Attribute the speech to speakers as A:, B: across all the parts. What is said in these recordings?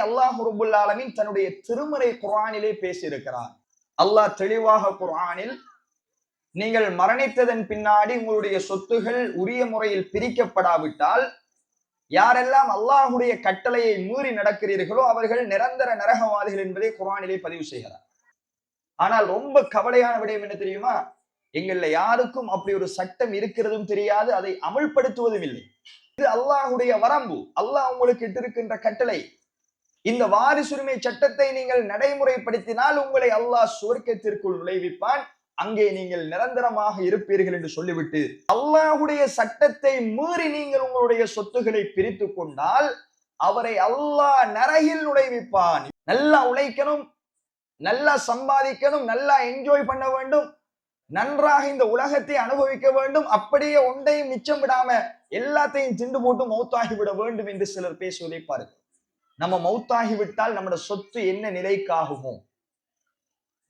A: அல்லாஹ் ரப்புல் ஆலமீன் தன்னுடைய திருமறை குர்ஆனிலே பேசியிருக்கிறார். அல்லாஹ் தெளிவாக குர்ஆனில் நீங்கள் மரணித்ததன் பின்னாடி உங்களுடைய சொத்துகள் உரிய முறையில் பிரிக்கப்படாவிட்டால் யாரெல்லாம் அல்லாஹ்வுடைய கட்டளையை மீறி நடக்கிறீர்களோ அவர்கள் நிரந்தர நரகவாதிகள் என்பதை குர்ஆனிலே பதிவு செய்கிறார். ஆனால் ரொம்ப கவலையான விடயம் என்ன தெரியுமா? எங்கள்ல யாருக்கும் அப்படி ஒரு சட்டம் இருக்கிறதும் தெரியாது, அதை அமல்படுத்துவதும் இல்லை. இது அல்லாஹ்வுடைய வரம்பு, அல்லாஹ் உங்களுக்கு இட்டிருக்கின்ற கட்டளை. இந்த வாரிசுரிமை சட்டத்தை நீங்கள் நடைமுறைப்படுத்தினால் உங்களை அல்லாஹ் சுவர்க்கத்திற்குள் நுழைவிப்பான், அங்கே நீங்கள் நிரந்தரமாக இருப்பீர்கள் என்று சொல்லிவிட்டு அல்லாஹ்வுடைய சட்டத்தை மீறி நீங்கள் உங்களுடைய சொத்துக்களை பிரித்து கொண்டால் அவரை அல்லாஹ் நரகில் நுழைவிப்பான். நல்லா உழைக்கணும், நல்லா சம்பாதிக்கணும், நல்லா என்ஜாய் பண்ண வேண்டும், நன்றாக இந்த உலகத்தை அனுபவிக்க வேண்டும், அப்படியே ஒன்றையும் மிச்சம் விடாம எல்லாத்தையும் திண்டு போட்டு மௌத்தாகிவிட வேண்டும் என்று சிலர் பேசுவதை பாருங்க. நம்ம மௌத்தாகிவிட்டால் நம்முடைய சொத்து என்ன நிலைக்காகுமோ?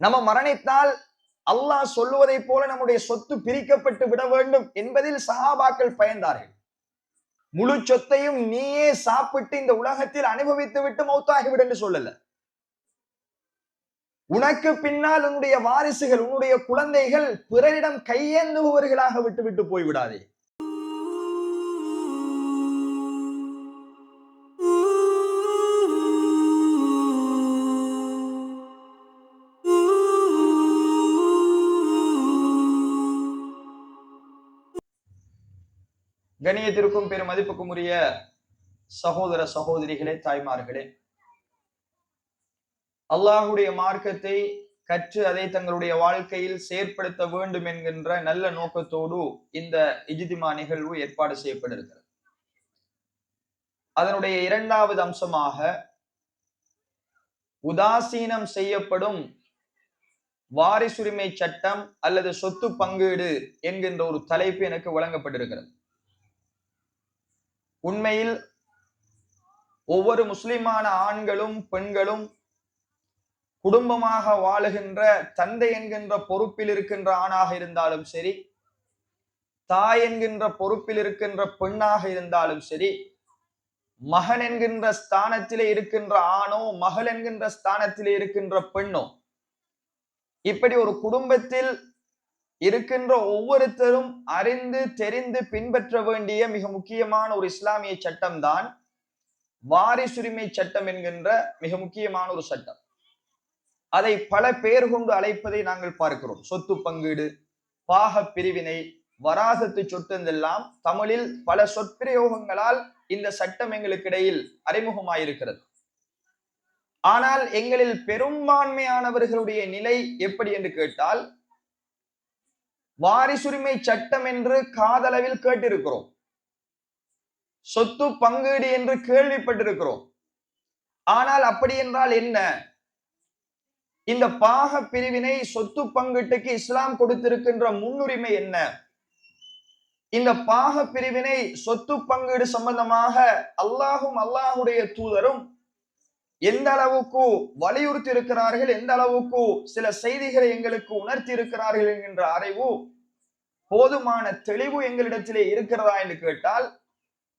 A: நம்ம மரணித்தால் அல்லாஹ் சொல்லுவதை போல நம்முடைய சொத்து பிரிக்கப்பட்டு விட வேண்டும் என்பதில் சஹாபாக்கள் பயந்தார்கள். முழு சொத்தையும் நீயே சாப்பிட்டு இந்த உலகத்தில் அனுபவித்து விட்டு மௌத்தாகிவிடு என்று சொல்லல. உனக்கு பின்னால் உன்னுடைய வாரிசுகள், உன்னுடைய குழந்தைகள் பிறரிடம் கையேந்துபவர்களாக விட்டு போய்விடாதே. கண்ணியத்திற்கும் பெரும் மதிப்புக்கும் உரிய சகோதர சகோதரிகளே, தாய்மார்களே, அல்லாஹ்வுடைய மார்க்கத்தை கற்று அதை தங்களுடைய வாழ்க்கையில் செயற்படுத்த வேண்டும் என்கின்ற நல்ல நோக்கத்தோடு இந்த இஜ்திமா நிகழ்வு ஏற்பாடு செய்யப்பட்டிருக்கிறது. அதனுடைய இரண்டாவது அம்சமாக உதாசீனம் செய்யப்படும் வாரிசுரிமை சட்டம் அல்லது சொத்து பங்கீடு என்கின்ற ஒரு தலைப்பு எனக்கு வழங்கப்பட்டிருக்கிறது. உண்மையில் ஒவ்வொரு முஸ்லிமான ஆண்களும் பெண்களும் குடும்பமாக வாழுகின்ற தந்தை என்கின்ற பொறுப்பில் இருக்கின்ற ஆணாக இருந்தாலும் சரி, தாய் என்கின்ற பொறுப்பில் இருக்கின்ற பெண்ணாக இருந்தாலும் சரி, மகன் என்கின்ற ஸ்தானத்திலே இருக்கின்ற ஆணோ மகள் என்கின்ற ஸ்தானத்திலே இருக்கின்ற பெண்ணோ, இப்படி ஒரு குடும்பத்தில் இருக்கின்ற ஒவ்வொருத்தரும் அறிந்து தெரிந்து பின்பற்ற வேண்டிய மிக முக்கியமான ஒரு இஸ்லாமிய சட்டம் தான் வாரிசுரிமை சட்டம் என்கின்ற மிக முக்கியமான ஒரு சட்டம். அதை பல பெயர் கொண்டு அழைப்பதை நாங்கள் பார்க்கிறோம். சொத்து பங்கீடு, பாக பிரிவினை, வராசத்து சொத்து என்றெல்லாம் தமிழில் பல சொற்பிரயோகங்களால் இந்த சட்டம் எங்களுக்கு இடையில் அறிமுகமாயிருக்கிறது. ஆனால் எங்களில் பெரும்பான்மையானவர்களுடைய நிலை எப்படி என்று கேட்டால், வாரிசுரிமை சட்டம் என்று காதளவில் கேட்டிருக்கிறோம், சொத்து பங்கீடு என்று கேள்விப்பட்டிருக்கிறோம். ஆனால் அப்படி என்றால் என்ன? இந்த பாக பிரிவினை சொத்து பங்கீட்டுக்கு இஸ்லாம் கொடுத்திருக்கின்ற முன்னுரிமை என்ன? இந்த பாக பிரிவினை சொத்து பங்கீடு சம்பந்தமாக அல்லாஹும் அல்லாஹுடைய தூதரும் எந்த அளவுக்கு வலியுறுத்தி இருக்கிறார்கள், எந்த அளவுக்கு சில செய்திகளை எங்களுக்கு உணர்த்தி இருக்கிறார்கள் என்கின்ற அறிவு, போதுமான தெளிவு எங்களிடத்திலே இருக்கிறதா என்று கேட்டால்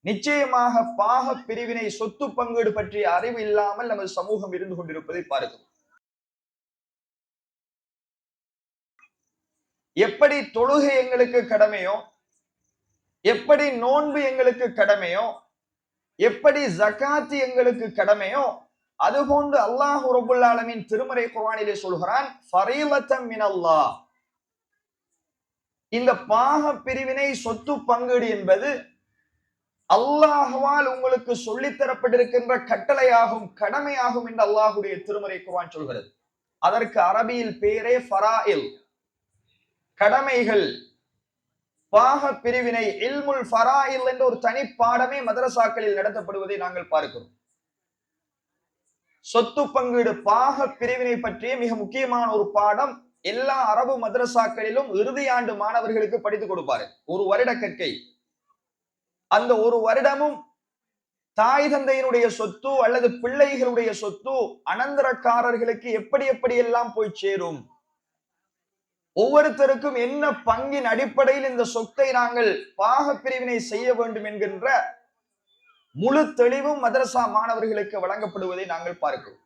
A: நிச்சயமாக பாக பிரிவினை சொத்து பங்கீடு பற்றிய அறிவு இல்லாமல் நமது சமூகம் இருந்து கொண்டிருப்பதை பார்க்கிறோம். எப்படி தொழுகை எங்களுக்கு கடமையோ, எப்படி நோன்பு எங்களுக்கு கடமையோ, எப்படி ஜகாத் எங்களுக்கு கடமையோ, அதுபோன்று அல்லாஹ் ரப்புல் ஆலமீன் திருமறை குர்ஆனிலே சொல்கிறான், ஃபரீலத்தன் மினல்லாஹ். இந்த பாக பிரிவினை சொத்து பங்கீடு என்பது அல்லாஹ்வால் உங்களுக்கு சொல்லித்தரப்பட்டிருக்கின்ற கட்டளையாகும், கடமையாகும் என்று அல்லாஹ்வுடைய திருமறை குர்ஆன் சொல்கிறது. அதற்கு அரபியில் பேரே ஃபராயில், கடமைகள். பாக பிரிவினை இல்முல் ஃபராயில் என்ற ஒரு தனி பாடமே மதரசாக்களில் நடத்தப்படுவதை நாங்கள் பார்க்கிறோம். சொத்து பங்கீடு பாக பிரிவினை பற்றிய மிக முக்கியமான ஒரு பாடம் எல்லா அரபு மதரசாக்களிலும் இறுதி ஆண்டு மாணவர்களுக்கு படித்துக் கொடுப்பாரு. ஒரு வருட கற்கை. அந்த ஒரு வருடமும் தாய் தந்தையினுடைய சொத்து அல்லது பிள்ளைகளுடைய சொத்து அனந்தரக்காரர்களுக்கு எப்படி எப்படி எல்லாம் போய் சேரும், ஒவ்வொருத்தருக்கும் என்ன பங்கின் அடிப்படையில் இந்த சொத்தை நாங்கள் பாக பிரிவினை செய்ய வேண்டும் என்கின்ற முழு தெளிவும் மதரசா மாணவர்களுக்கு வழங்கப்படுவதை நாங்கள் பார்க்கிறோம்.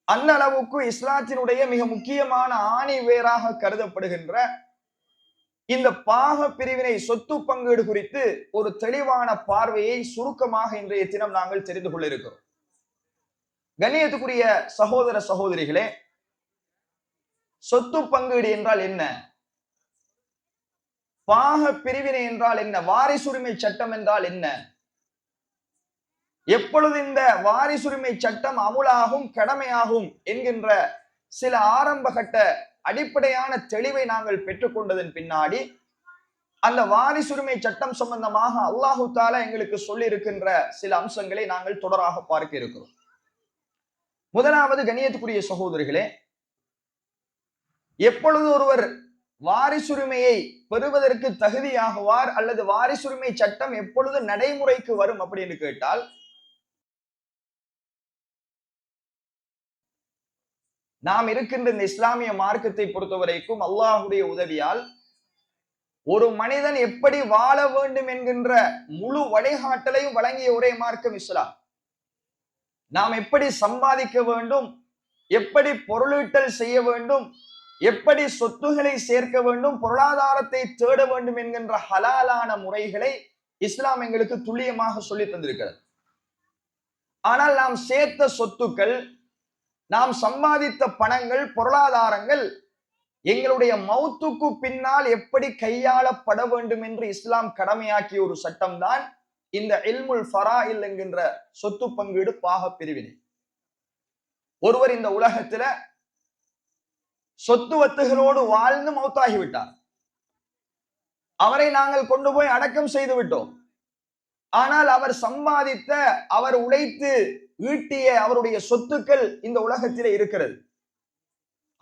A: அந்த அளவுக்கு இஸ்லாத்தினுடைய மிக முக்கியமான ஆணி வேராக கருதப்படுகின்ற இந்த பாக பிரிவினை சொத்து பங்கீடு குறித்து ஒரு தெளிவான பார்வையை சுருக்கமாக இன்றைய தினம் நாங்கள் தெரிந்து கொள்ள இருக்கிறோம். கண்ணியத்துக்குரிய சகோதர சகோதரிகளே, சொத்து பங்கீடு என்றால் என்ன? பாக பிரிவினை என்றால் என்ன? வாரிசுரிமை சட்டம் என்றால் என்ன? எப்பொழுது இந்த வாரிசுரிமை சட்டம் அமுலாகும் கடமையாகும் என்கின்ற சில ஆரம்பகட்ட அடிப்படையான தெளிவை நாங்கள் பெற்றுக்கொண்டதன் பின்னாடி அந்த வாரிசுரிமை சட்டம் சம்பந்தமாக அல்லாஹு தாலா எங்களுக்கு சொல்லி இருக்கின்ற சில அம்சங்களை நாங்கள் தொடராக பார்க்க இருக்கிறோம். முதலாவது, கண்ணியத்துக்குரிய சகோதரிகளே, எப்பொழுது ஒருவர் வாரிசுரிமையை பெறுவதற்கு தகுதியாகுவார் அல்லது வாரிசுரிமை சட்டம் எப்பொழுது நடைமுறைக்கு வரும் அப்படின்னு கேட்டால், நாம் இருக்கின்ற இந்த இஸ்லாமிய மார்க்கத்தை பொறுத்தவரைக்கும் அல்லாஹுடைய உதவியால் ஒரு மனிதன் எப்படி வாழ வேண்டும் என்கின்ற முழு வழிகாட்டலையும் வழங்கிய ஒரே மார்க்கம் இஸ்லாம். நாம் எப்படி சம்பாதிக்க வேண்டும், எப்படி பொருளீட்டல் செய்ய வேண்டும், எப்படி சொத்துக்களை சேர்க்க வேண்டும், பொருளாதாரத்தை தேட வேண்டும் என்கின்ற ஹலாலான முறைகளை இஸ்லாம் எங்களுக்கு துல்லியமாக சொல்லி தந்திருக்கிறது. ஆனால் நாம் சேர்த்த சொத்துக்கள், நாம் சம்பாதித்த பணங்கள், பொருளாதாரங்கள் எங்களுடைய மௌத்துக்கு பின்னால் எப்படி கையாளப்பட வேண்டும் என்று இஸ்லாம் கடமையாக்கிய ஒரு சட்டம் தான் இந்த இல்முல் ஃபராயில் என்கின்ற சொத்து பங்கீடு பாக பிரிவினை. ஒருவர் இந்த உலகத்துல சொத்து வத்துகளோடு வாழ்ந்து மௌத்தாகிவிட்டார். அவரை நாங்கள் கொண்டு போய் அடக்கம் செய்து விட்டோம். ஆனால் அவர் சம்பாதித்த, அவர் உழைத்து ஈட்டிய அவருடைய சொத்துக்கள் இந்த உலகத்திலே இருக்கிறது.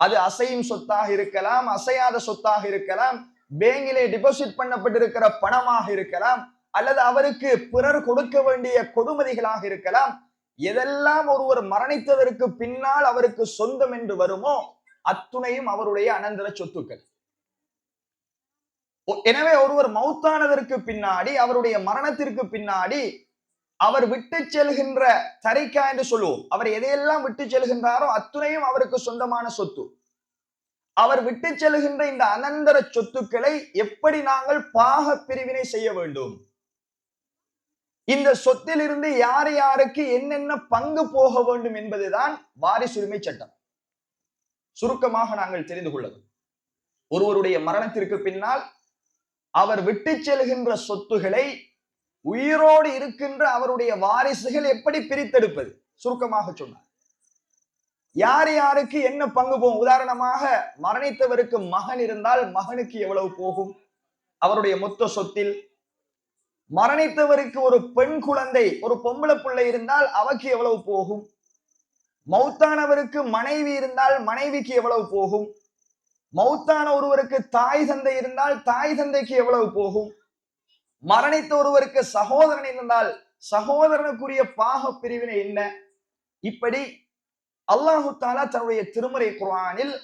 A: அது அசையும் சொத்தாக இருக்கலாம், அசையாத சொத்தாக இருக்கலாம், பேங்கிலே டிபாசிட் பண்ணப்பட்டிருக்கிற பணமாக இருக்கலாம், அல்லது அவருக்கு பிறர் கொடுக்க வேண்டிய கொடுமதிகளாக இருக்கலாம். எதெல்லாம் ஒருவர் மரணித்ததற்கு பின்னால் அவருக்கு சொந்தம் என்று வருமோ அத்துணையும் அவருடைய அனந்தர சொத்துக்கள். எனவே ஒருவர் மௌத்தானதற்கு பின்னாடி, அவருடைய மரணத்திற்கு பின்னாடி அவர் விட்டு செல்கின்ற தரிக்கா என்று சொல்லுவோம். அவர் எதையெல்லாம் விட்டு செல்கின்றாரோ அத்துணையும் அவருக்கு சொந்தமான சொத்து. அவர் விட்டு செல்கின்ற இந்த அனந்தர சொத்துக்களை எப்படி நாங்கள் பாக பிரிவினை செய்ய வேண்டும், இந்த சொத்திலிருந்து யார் யாருக்கு என்னென்ன பங்கு போக வேண்டும் என்பதுதான் வாரிசுரிமை சட்டம். சுருக்கமாக நாங்கள் தெரிந்து கொள்ளவும், ஒருவருடைய மரணத்திற்கு பின்னால் அவர் விட்டு செல்கின்ற சொத்துக்களை உயிரோடு இருக்கின்ற அவருடைய வாரிசுகள் எப்படி பிரித்தெடுப்பது, சுருக்கமாக சொன்னார். யார் யாருக்கு என்ன பங்கு போகும்? உதாரணமாக மரணித்தவருக்கு மகன் இருந்தால் மகனுக்கு எவ்வளவு போகும் அவருடைய மொத்த சொத்தில்? மரணித்தவருக்கு ஒரு பெண் குழந்தை, ஒரு பொம்பளை பிள்ளை இருந்தால் அவருக்கு எவ்வளவு போகும்? மௌத்தானவருக்கு மனைவி இருந்தால் மனைவிக்கு எவ்வளவு போகும்? மௌத்தான ஒருவருக்கு தாய் தந்தை இருந்தால் தாய் தந்தைக்கு எவ்வளவு போகும்? மரணித்த ஒருவருக்கு சகோதரன் இருந்தால் சகோதரனுக்குரிய பாக பிரிவினை என்ன? இப்படி அல்லாஹு தாலா தன்னுடைய திருமறை குர்ஆனில்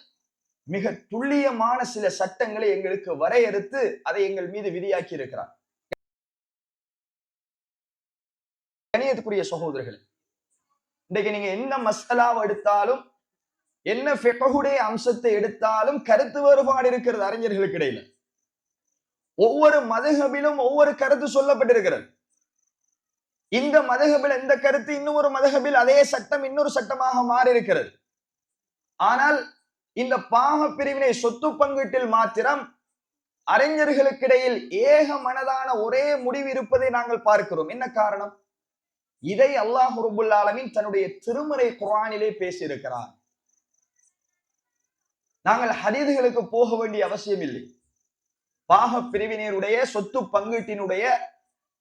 A: மிக துல்லியமான சில சட்டங்களை எங்களுக்கு வரையறுத்து அதை எங்கள் மீது விதியாக்கி இருக்கிறார். கணியத்துக்குரிய சகோதரர்கள், இன்றைக்கு நீங்க என்ன மஸ்அலாவை எடுத்தாலும், என்ன ஃபிக்ஹுடைய அம்சத்தை எடுத்தாலும் கருத்து வேறுபாடு இருக்கிறது அறிஞர்களுக்கு இடையில. ஒவ்வொரு மதுஹபிலும் ஒவ்வொரு கருத்து சொல்லப்பட்டிருக்கிறது. இந்த மதுஹபில் எந்த கருத்து இன்னொரு மதுஹபில் அதே சட்டம் இன்னொரு சட்டமாக மாறி இருக்கிறது. ஆனால் இந்த பாக பிரிவினை சொத்து பங்கீட்டில் மாத்திரம் அறிஞர்களுக்கிடையில் ஏக மனதான ஒரே முடிவு இருப்பதை நாங்கள் பார்க்கிறோம். என்ன காரணம்? இதை அல்லாஹ் ரப்புல் ஆலமீன் தன்னுடைய திருமறை குர்ஆனிலே பேசியிருக்கிறார். நாங்கள் ஹதீதுகளுக்கு போக வேண்டிய அவசியம் இல்லை. பாக பிரிவினருடைய சொத்து பங்கீட்டினுடைய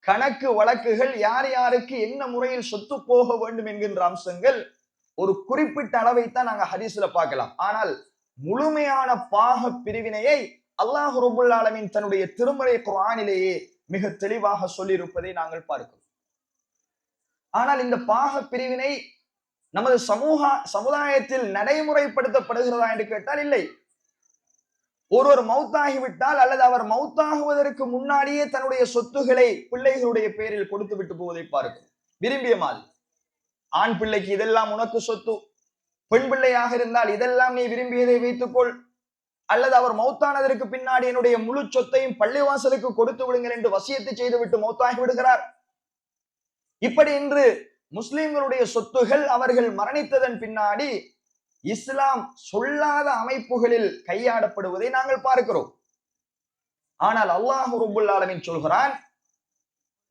A: கணக்கு வழக்குகள், யார் யாருக்கு என்ன முறையில் சொத்து போக வேண்டும் என்கின்ற அம்சங்கள் ஒரு குறிப்பிட்ட அளவைத்தான் நாங்கள் ஹதீஸ்ல பார்க்கலாம். ஆனால் முழுமையான பாக பிரிவினையை அல்லாஹ் ரப்புல் ஆலமீன் தன்னுடைய திருமறை குர்ஆனிலேயே மிக தெளிவாக சொல்லியிருப்பதை நாங்கள் பார்க்கிறோம். ஆனால் இந்த பாக பிரிவினை நமது சமுதாயத்தில் நடைமுறைப்படுத்தப்படுகிறதா என்று கேட்டால் இல்லை. ஒருவர் மௌத்தாகிவிட்டால் அல்லது அவர் மௌத்தாகுவதற்கு முன்னாடியே தன்னுடைய சொத்துக்களை பிள்ளைகளுடைய பெயரில் கொடுத்து விட்டு போவதை பார்க்கும். விரும்பிய மாதிரி, ஆண் பிள்ளைக்கு இதெல்லாம் உனக்கு சொத்து, பெண் பிள்ளையாக இருந்தால் இதெல்லாம் நீ விரும்பியதை வைத்துக்கொள், அல்லது அவர் மௌத்தானதற்கு பின்னாடி என்னுடைய முழு சொத்தையும் பள்ளிவாசலுக்கு கொடுத்து விடுங்கள் என்று வசியத்தை செய்துவிட்டு மௌத்தாகி விடுகிறார். இப்படி இன்று முஸ்லிம்களுடைய சொத்துகள் அவர்கள் மரணித்ததன் பின்னாடி இஸ்லாம் சொல்லாத அமைப்புகளில் கையாடப்படுவதை நாங்கள் பார்க்கிறோம். ஆனால் அல்லாஹ் ரப்புல் ஆலமீன் சொல்கிறான்,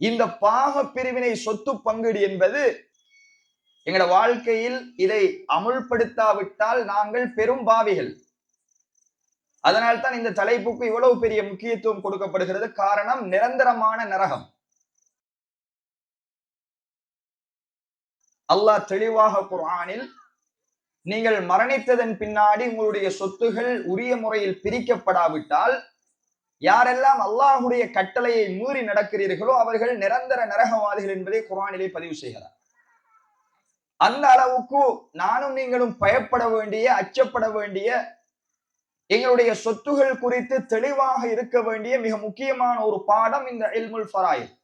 A: இந்த பாக பிரிவினை சொத்து பங்கீடு என்பது எங்களோட வாழ்க்கையில் இதை அமுல்படுத்தாவிட்டால் நாங்கள் பெரும் பாவிகள். அதனால்தான் இந்த தலைப்புக்கு இவ்வளவு பெரிய முக்கியத்துவம் கொடுக்கப்படுகிறது. காரணம், நிரந்தரமான நரகம். அல்லாஹ் தெளிவாக குர்ஆனில், நீங்கள் மரணித்ததன் பின்னாடி உங்களுடைய சொத்துகள் உரிய முறையில் பிரிக்கப்படாவிட்டால் யாரெல்லாம் அல்லாஹுடைய கட்டளையை மீறி நடக்கிறீர்களோ அவர்கள் நிரந்தர நரகவாதிகள் என்பதை குர்ஆனிலே பதிவு செய்கிறார். அந்த அளவுக்கு நானும் நீங்களும் பயப்பட வேண்டிய, அச்சப்பட வேண்டிய, எங்களுடைய சொத்துகள் குறித்து தெளிவாக இருக்க வேண்டிய மிக முக்கியமான ஒரு பாடம் இந்த இல்முல் ஃபராயித்,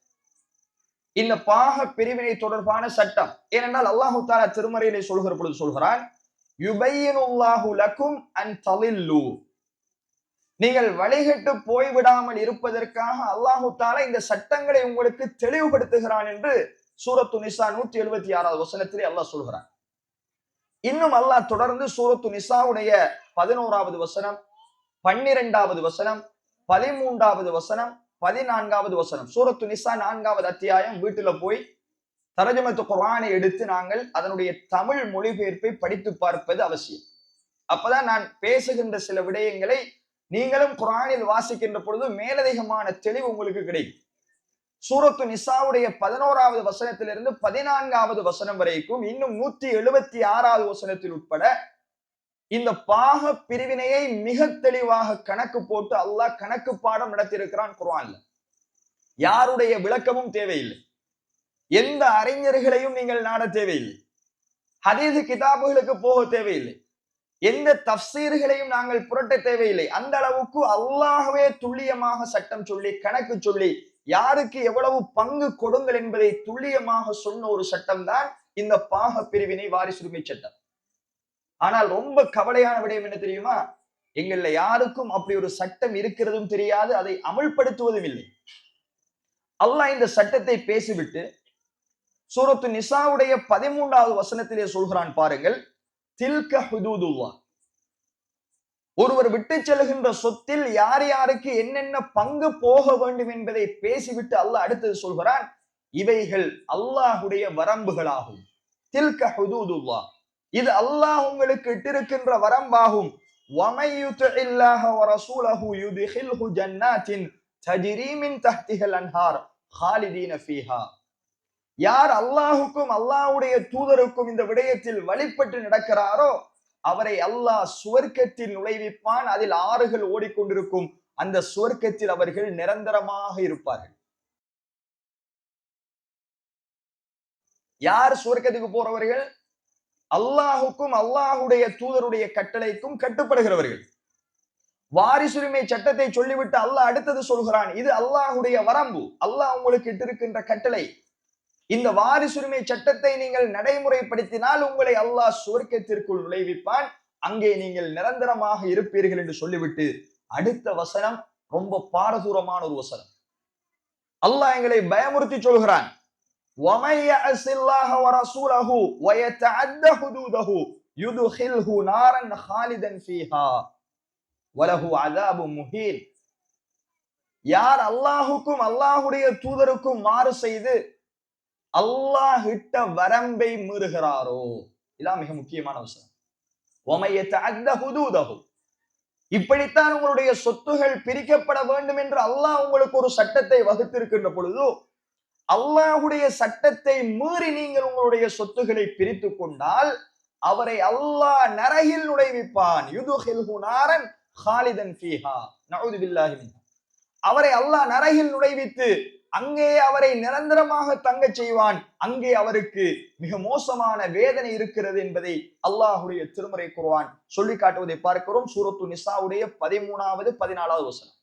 A: இந்த பாக பிரிவினை தொடர்பான சட்டம். ஏனென்றால் அல்லாஹு தஆலா திருமறையிலே சொல்கிற பொழுது சொல்கிறான், யுபையினுல்லாஹு லக்கும் அன் தலில்லு, நீங்கள் வழிகட்டு போய்விடாமல் இருப்பதற்காக அல்லாஹு தஆலா இந்த சட்டங்களை உங்களுக்கு தெளிவுபடுத்துகிறான் என்று சூரத்து நிசா 176வது வசனத்திலே அல்லாஹ் சொல்கிறான். இன்னும் அல்லாஹ் தொடர்ந்து சூரத்து நிசாவுடைய 11வது வசனம், 12வது வசனம், 13வது வசனம், 14வது வசனம், சூரத்து நிசா 4வது அத்தியாயம் வீட்டுல போய் தர்ஜுமத்து குர்ஆனை எடுத்து நாங்கள் அதனுடைய தமிழ் மொழிபெயர்ப்பை படித்து பார்ப்பது அவசியம். அப்பதான் நான் பேசுகின்ற சில விடயங்களை நீங்களும் குர்ஆனில் வாசிக்கின்ற பொழுது மேலதிகமான தெளிவு உங்களுக்கு கிடைக்கும். சூரத்து நிசாவுடைய 11வது வசனத்திலிருந்து 14வது வசனம் வரைக்கும், இன்னும் 176வது வசனத்தில் உட்பட இந்த பாக பிரிவினையை மிக தெளிவாக கணக்கு போட்டு அல்லாஹ் கணக்கு பாடம் நடத்தியிருக்கிறான் குர்ஆன்ல. யாருடைய விளக்கமும் தேவையில்லை, எந்த அறிஞர்களையும் நீங்கள் நாட தேவையில்லை, ஹதீஸ் கிதாபுகளுக்கு போக தேவையில்லை, எந்த தஃப்சீர்களையும் நாங்கள் புரட்ட தேவையில்லை. அந்த அளவுக்கு அல்லாஹ்வே துல்லியமாக சட்டம் சொல்லி, கணக்கு சொல்லி, யாருக்கு எவ்வளவு பங்கு கொடுங்கள் என்பதை துல்லியமாக சொன்ன ஒரு சட்டம் தான் இந்த பாக பிரிவினை வாரிசுரிமை சட்டம். ஆனால் ரொம்ப கவலையான விடயம் என்ன தெரியுமா? எங்கள்ல யாருக்கும் அப்படி ஒரு சட்டம் இருக்கிறதும் தெரியாது, அதை அமல்படுத்துவதும் இல்லை. அல்லாஹ் இந்த சட்டத்தை பேசிவிட்டு சூரத்து நிசாவுடைய 13வது வசனத்திலே சொல்கிறான் பாருங்கள், தில்க ஹுதூதுல்லாஹ், ஒருவர் விட்டு செல்கின்ற சொத்தில் யார் யாருக்கு என்னென்ன பங்கு போக வேண்டும் என்பதை பேசிவிட்டு அல்லாஹ் அடுத்தது சொல்கிறான், இவைகள் அல்லாஹுடைய வரம்புகளாகும். தில்க ஹுதூதுல்லாஹ், இது அல்லாஹ் உங்களுக்கு இட்டிருக்கின்ற வரம்பாகும். வமை யுத்தில்லாஹ வரசூலஹு யுத்ஹில்ஹு ஜன்னாத்தின் தஜ்ரீ மின் தஹ்திஹல் அன்ஹார் ஹாலிதீன ஃபீஹா, யார் அல்லாஹுக்கும் அல்லாஹ்வுடைய தூதருக்கும் இந்த விடயத்தில் வழிபட்டு நடக்கிறாரோ அவரை அல்லாஹ் சுவர்க்கத்தில் நுழைவிப்பான், அதில் ஆறுகள் ஓடிக்கொண்டிருக்கும், அந்த சுவர்க்கத்தில் அவர்கள் நிரந்தரமாக இருப்பார்கள். யார் சுவர்க்கத்துக்கு போறவர்கள்? அல்லாஹுக்கும் அல்லாஹுடைய தூதருடைய கட்டளைக்கும் கட்டுப்படுகிறவர்கள். வாரிசுரிமை சட்டத்தை சொல்லிவிட்டு அல்லாஹ் அடுத்தது சொல்கிறான், இது அல்லாஹுடைய வரம்பு, அல்லாஹ் உங்களுக்கு இட்டிருக்கின்ற கட்டளை. இந்த வாரிசுரிமை சட்டத்தை நீங்கள் நடைமுறைப்படுத்தினால் உங்களை அல்லாஹ் சுவர்க்கத்திற்குள் நுழைவிப்பான், அங்கே நீங்கள் நிரந்தரமாக இருப்பீர்கள் என்று சொல்லிவிட்டு அடுத்த வசனம் ரொம்ப பாரதூரமான ஒரு வசனம். அல்லாஹ் எங்களை பயமுறுத்தி சொல்கிறான், وَمَن يَعْصِ اللَّهَ وَرَسُولَهُ وَيَتَعَدَّ حُدُودَهُ يُدْخِلْهُ نَارًا خَالِدًا فِيهَا وَلَهُ عَذَابٌ مُهِينٌ, யார் அல்லாஹுக்கும் அல்லாஹுடைய தூதருக்கும் மாறு செய்து அல்லாஹ் இட்ட வரம்பை மீறுகிறாரோ, இதான் மிக முக்கியமான விஷயம். وَمَن يَتَعَدَّ حُدُودَهُ, இப்படித்தான் உங்களுடைய சொத்துகள் பிரிக்கப்பட வேண்டும் என்று அல்லாஹ் உங்களுக்கு ஒரு சட்டத்தை வகுத்திருக்கின்ற பொழுது அல்லாஹுடைய சட்டத்தை மீறி நீங்கள் உங்களுடைய சொத்துக்களை பிரித்து கொண்டால் அவரை அல்லாஹ் நரகில் நுழைவிப்பான். யுதுஹில்ஹு நாரன் ஹாலிதன் ஃபீஹா, நஊது பில்லாஹி மின்ஹு, அவரை அல்லாஹ் நரகில் நுழைவித்து அங்கே அவரை நிரந்தரமாக தங்க செய்வான், அங்கே அவருக்கு மிக மோசமான வேதனை இருக்கிறது என்பதை அல்லாஹுடைய திருமறை குர்ஆன் சொல்லி காட்டுவதை பார்க்கிறோம். சூரத்து நிசாவுடைய 13வது 14வது வசனம்.